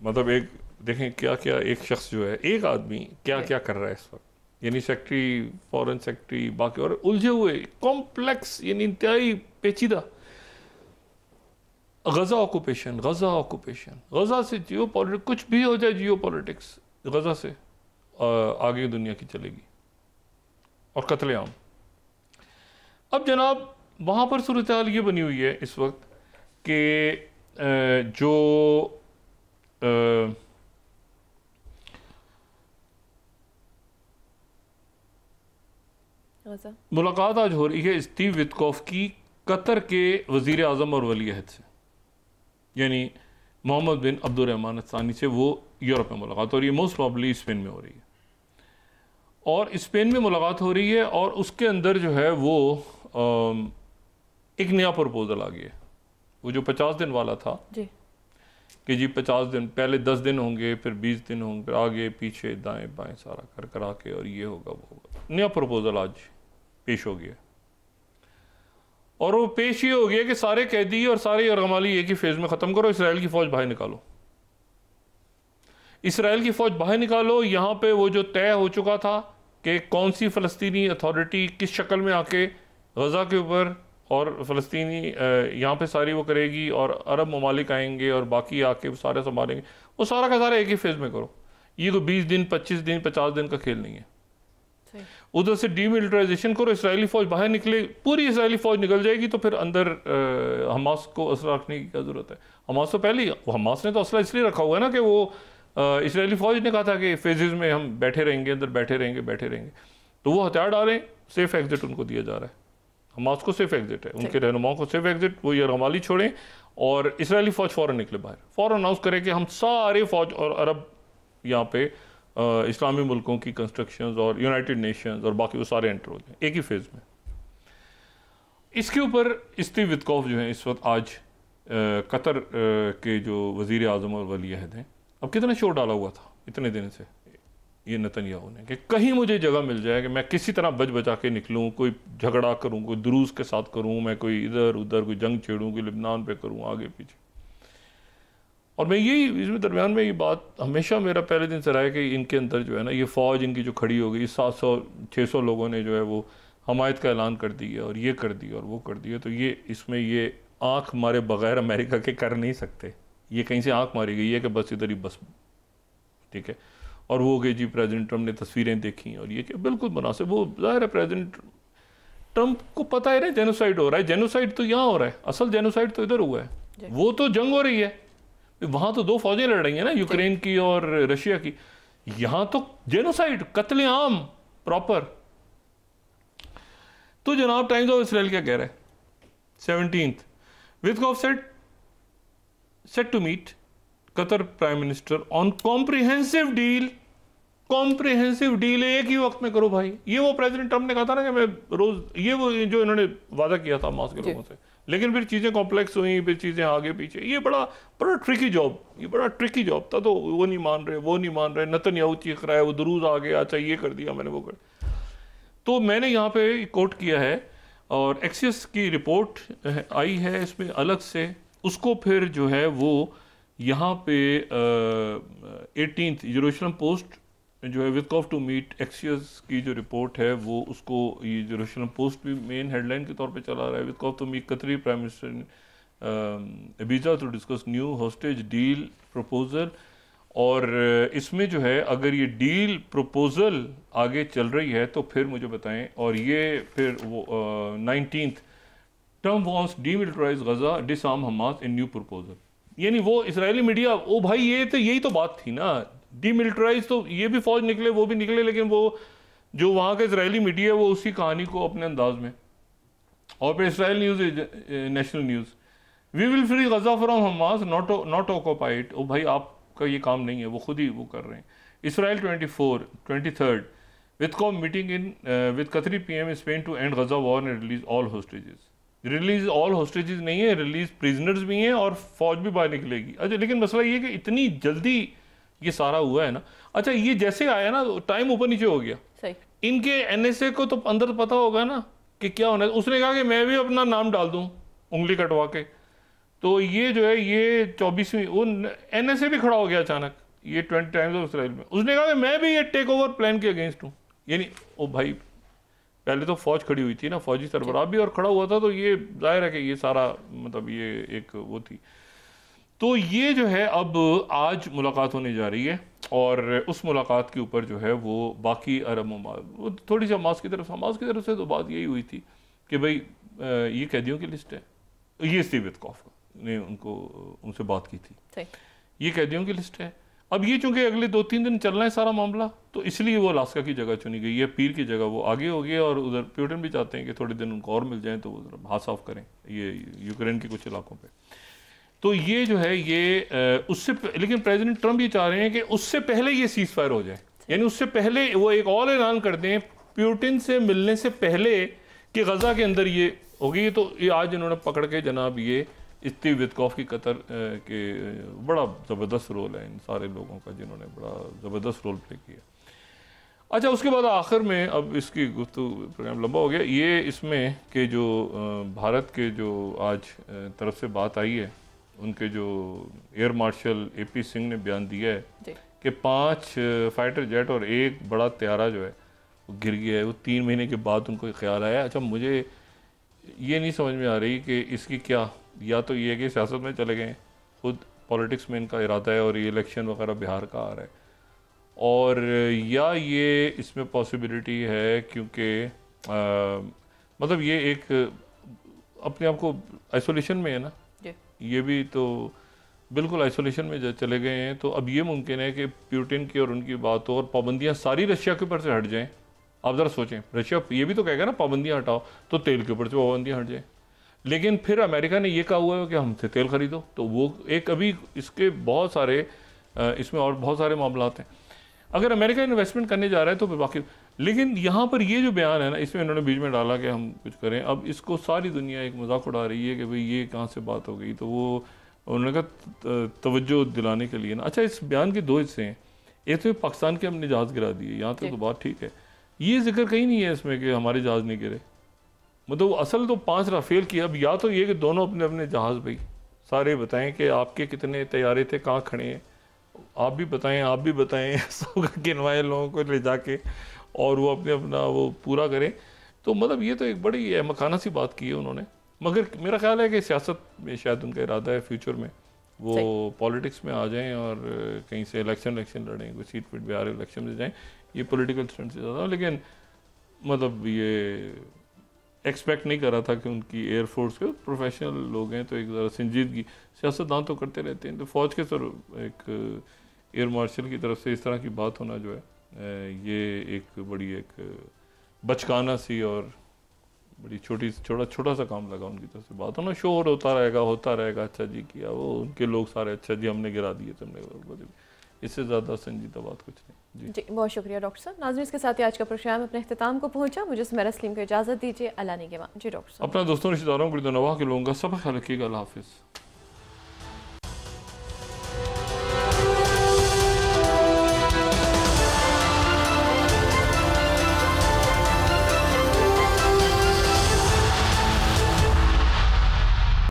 मतलब एक देखें क्या क्या एक शख्स जो है, एक आदमी क्या क्या कर रहा है इस वक्त, यानी सेक्रेटरी, फॉरेन सेक्रेटरी, बाकी और उलझे हुए कॉम्प्लेक्स, यानी इंतहाई पेचीदा गज़ा ऑक्यूपेशन, गज़ा से जियो पॉलिटिक्स, कुछ भी हो जाए जियो पॉलिटिक्स गज़ा से आगे दुनिया की चलेगी, और कत्लेआम। अब जनाब वहाँ पर सूरत हाल ये बनी हुई है इस वक्त कि जो मुलाकात आज हो रही है स्टीव वित्कोफ की कतर के वज़ीर आज़म और वली अहद से, यानी मोहम्मद बिन अब्दुर्रहमान अल-थानी से, वो यूरोप में मुलाकात हो रही है, मोस्ट प्रॉब्ली स्पेन में हो रही है, और स्पेन में मुलाकात हो रही है, और उसके अंदर जो है वो एक नया प्रपोजल आ गया, वो जो 50 दिन वाला था जी, कि जी 50 दिन पहले 10 दिन होंगे, फिर 20 दिन होंगे, फिर आगे पीछे दाएं बाएं सारा कर करा के, और ये होगा वो होगा। नया प्रपोजल आज पेश हो गया, और वो पेश ये हो गया कि सारे कैदी और सारे यरगमाली एक ही फेज में ख़त्म करो, इसराइल की फ़ौज बाहर निकालो, इसराइल की फ़ौज बाहर निकालो। यहाँ पे वो जो तय हो चुका था कि कौन सी फ़लस्तीनी अथॉरिटी किस शक्ल में आके गज़ा के ऊपर और फ़लस्तीनी यहाँ पे सारी वो करेगी, और अरब ममालिक आएंगे और बाकी आके वो सारे संभालेंगे, वो सारा का सारा एक ही फेज़ में करो। ये तो 20 दिन 25 दिन 50 दिन का खेल नहीं है। उधर से डीमिलिटराइजेशन करो, इसराइली फ़ौज बाहर निकले, पूरी इसराइली फ़ौज निकल जाएगी, तो फिर अंदर हमास को असला रखने की क्या ज़रूरत है। हमास तो पहले ही, हमास ने तो असला इसलिए रखा हुआ है ना कि वो इसराइली फ़ौज ने कहा था कि फेजेस में हम बैठे रहेंगे, अंदर बैठे रहेंगे, तो वो हथियार डालें, सेफ एग्जिट उनको दिया जा रहा है। हमास को सेफ एग्जिट है, उनके रहनुमाओं को सेफ एग्जिट, वो यरगमाली छोड़ें और इसराइली फ़ौज फ़ौरन निकले बाहर, फ़ौरन अनाउंस करे कि हम सारे फ़ौज और अरब यहाँ पे इस्लामी मुल्कों की कंस्ट्रक्शंस और यूनाइटेड नेशंस और बाकी वो सारे एंटर हो जाएं एक ही फेज़ में। इसके ऊपर स्टीव वित्कॉफ जो हैं इस वक्त आज कतर के जो वज़ीर आज़म और वली अहद हैं, अब कितना शोर डाला हुआ था इतने दिन से ये नेतन्याहू ने कि कहीं मुझे जगह मिल जाए कि मैं किसी तरह बच बचा के निकलूँ, कोई झगड़ा करूँ, कोई दुरूस के साथ करूँ, मैं कोई इधर उधर कोई जंग छेड़ूँ, कोई लिबनान पे करूँ, आगे पीछे। और मैं यही इसमें दरमियान में ये बात हमेशा मेरा पहले दिन से रहा है कि इनके अंदर जो है ना ये फ़ौज इनकी जो खड़ी हो गई, 700-600 लोगों ने जो है वो हमायत का ऐलान कर दिया और ये कर दिया और वो कर दिया, तो ये इसमें ये आँख मारे बग़ैर अमेरिका के कर नहीं सकते। ये कहीं से आँख मारी गई है कि बस इधर ही बस, ठीक है। और वो कि जी प्रेसिडेंट ट्रंप ने तस्वीरें देखी और ये कि बिल्कुल मुनासिब, वो ज़ाहिर है प्रेसिडेंट ट्रंप को पता है ना जेनोसाइड हो रहा है, जेनोसाइड तो यहाँ हो रहा है, असल जेनोसाइड तो इधर हुआ है, वो तो जंग हो रही है, वहाँ तो 2 फौजें लड़ रही हैं ना, यूक्रेन की और रशिया की, यहाँ तो जेनोसाइड, कत्लेआम प्रॉपर। तो जनाब टाइम्स ऑफ इसराइल क्या कह रहा है 17th, Witkoff set to meet Qatar prime minister on comprehensive deal एक ही वक्त में करो भाई। ये वो प्रेसिडेंट ट्रंप ने कहा था ना कि मैं रोज, ये वो जो इन्होंने वादा किया था हमास के लोगों से, लेकिन फिर चीज़ें कॉम्प्लेक्स हुई, फिर चीज़ें आगे पीछे, ये बड़ा ट्रिकी जॉब था। तो वो नहीं मान रहे, नेतन्याहू चीख रहा है, वो दुरूज आ गया, अच्छा ये कर दिया मैंने, वो कर। तो मैंने यहाँ पे कोट किया है और एक्सियस की रिपोर्ट आई है इसमें अलग से, उसको फिर जो है वो यहाँ पे 18th यरूशलेम पोस्ट जो है वित्कॉफ टू मीट एक्सियस की जो रिपोर्ट है वो उसको ये यरूशलेम पोस्ट भी मेन हेडलाइन के तौर पे चला रहा है। Witkoff to meet Qatari prime minister अबीजा to discuss new hostage deal proposal. और इसमें जो है अगर ये डील प्रपोजल आगे चल रही है तो फिर मुझे बताएं। और ये फिर वो 19th ट्रम्प वांट्स डीमिलिटराइज गजा, डिसआर्म हमास इन न्यू प्रपोजल। यानी वो इजरायली मीडिया, ओ भाई ये तो यही तो बात थी ना, डीमिलिटराइज तो ये भी फौज निकले वो भी निकले, लेकिन वो जो वहाँ का इजरायली मीडिया है वो उसी कहानी को अपने अंदाज में। और फिर Israel news, national news, we will free Gaza from Hamas not occupied. ओ भाई आपका ये काम नहीं है, वो खुद ही वो कर रहे हैं। Israel 23rd Witkoff meeting in with Qatari PM spend to end Gaza war and release all hostages. Release all hostages नहीं है, रिलीज प्रिजनर्स भी हैं और फौज भी बाहर निकलेगी। अच्छा लेकिन मसला ये कि इतनी जल्दी ये सारा हुआ है ना। अच्छा ये जैसे आया ना टाइम ऊपर नीचे हो गया। सही। इनके NSA को तो अंदर पता होगा ना कि क्या होना है। उसने कहा कि मैं भी अपना नाम डाल दूं उंगली कटवा के। तो ये जो है ये 24वीं वो NSA भी खड़ा हो गया अचानक ये 20 टाइम्स ऑफ इसराइल में। उसने कहा कि मैं भी ये टेक ओवर प्लान के अगेंस्ट हूँ। यानी ओ भाई पहले तो फौज खड़ी हुई थी ना, फौजी सरबराह भी और खड़ा हुआ था, तो ये जाहिर है कि ये सारा मतलब ये एक वो थी। तो ये जो है अब आज मुलाकात होने जा रही है और उस मुलाकात के ऊपर जो है वो बाकी अरब वो थोड़ी सी हमास की तरफ से तो बात यही हुई थी कि भाई ये कैदियों की लिस्ट है। ये स्टीव वित्कॉफ ने उनसे बात की थी, ये कैदियों की लिस्ट है। अब ये चूंकि अगले 2-3 दिन चलना है सारा मामला, तो इसलिए वो अलास्का की जगह चुनी गई है, पीर की जगह वो आगे हो गया। और उधर प्यूटन भी चाहते हैं कि थोड़े दिन उनको और मिल जाएं तो वो हाथ साफ करें ये यूक्रेन के कुछ इलाकों पे। तो ये जो है ये उससे लेकिन प्रेसिडेंट ट्रंप ये चाह रहे हैं कि उससे पहले ये सीज फायर हो जाए, यानी उससे पहले वो एक और ऐलान कर दें प्यूटन से मिलने से पहले कि गजा के अंदर ये होगी। तो ये आज इन्होंने पकड़ के जनाब ये स्टीव वित्कॉफ की कतर के बड़ा ज़बरदस्त रोल है इन सारे लोगों का जिन्होंने बड़ा ज़बरदस्त रोल प्ले किया। अच्छा उसके बाद आखिर में अब इसकी गुफ्तगू प्रोग्राम लंबा हो गया, ये इसमें कि जो भारत के जो आज तरफ से बात आई है, उनके जो एयर मार्शल AP सिंह ने बयान दिया है कि 5 फाइटर जेट और 1 बड़ा त्यारा जो है वो गिर गया है। वो 3 महीने के बाद उनको ख्याल आया। अच्छा मुझे ये नहीं समझ में आ रही कि इसकी क्या, या तो ये कि सियासत में चले गए, खुद पॉलिटिक्स में इनका इरादा है और ये इलेक्शन वगैरह बिहार का आ रहा है, और या ये इसमें पॉसिबिलिटी है क्योंकि मतलब ये एक अपने आप को आइसोलेशन में है ना, ये भी तो बिल्कुल आइसोलेशन में चले गए हैं। तो अब ये मुमकिन है कि पुतिन की और उनकी बात हो और पाबंदियाँ सारी रशिया के ऊपर से हट जाएं। आप ज़रा सोचें, रशिया ये भी तो कहेगा ना पाबंदियाँ हटाओ, तो तेल के ऊपर से पाबंदियाँ हट जाएं। लेकिन फिर अमेरिका ने ये कहा हुआ है कि हमसे तेल खरीदो, तो वो एक अभी इसके बहुत सारे इसमें और बहुत सारे मामलात हैं। अगर अमेरिका इन्वेस्टमेंट करने जा रहा है तो फिर बाकी, लेकिन यहाँ पर ये जो बयान है ना, इसमें इन्होंने बीच में डाला कि हम कुछ करें। अब इसको सारी दुनिया एक मजाक उड़ा रही है कि भाई ये कहाँ से बात हो गई। तो वो उन्होंने कहा तवज्जो दिलाने के लिए ना। अच्छा, इस बयान के दो हिस्से हैं। एक तो पाकिस्तान के हमने जहाज़ गिरा दिए, यहाँ तक तो बात ठीक है। ये जिक्र कहीं नहीं है इसमें कि हमारे जहाज़ नहीं गिरे। मतलब असल तो 5 राफेल की। अब या तो ये कि दोनों अपने अपने जहाज़ भाई सारे बताएं कि आपके कितने तैयारे थे, कहाँ खड़े हैं, आप भी बताएं सबका गिनवाएं लोगों को ले जाके, और वो अपने अपना वो पूरा करें। तो मतलब ये तो एक बड़ी अहमकाना सी बात की है उन्होंने। मगर मेरा ख्याल है कि सियासत में शायद उनका इरादा है फ्यूचर में वो पॉलिटिक्स में आ जाएं और कहीं से इलेक्शन लड़ें, कोई सीट पीट बिहार इलेक्शन में जाएं। ये पॉलिटिकल स्टंट से ज़्यादा, लेकिन मतलब ये एक्सपेक्ट नहीं कर रहा था कि उनकी एयरफोर्स के प्रोफेशनल लोग हैं तो एक ज़रा संजीदगी, सियासतदान तो करते रहते हैं, तो फ़ौज के सर एक एयर मार्शल की तरफ से इस तरह की बात होना जो है ये एक बड़ी एक बचकाना सी और बड़ी छोटा सा काम लगा उनकी तरफ से बात होना। शोर होता रहेगा, अच्छा जी किया वो उनके लोग सारे, अच्छा जी हमने गिरा दिए तुमने, इससे ज़्यादा संजीदा बात कुछ नहीं। जी बहुत शुक्रिया डॉक्टर साहब। नाज़रीन, इसके साथ ही आज का प्रोग्राम अपने इख्तिताम को पहुंचा। मुझे सुमेरा सलीम को इजाज़त दीजिए। अल्लाह निगहबान। जी डॉक्टर साहब। अपना दोस्तों रिश्तेदारों को के लोगों का सब ख्याल रखिएगा। अल्लाह हाफिज़।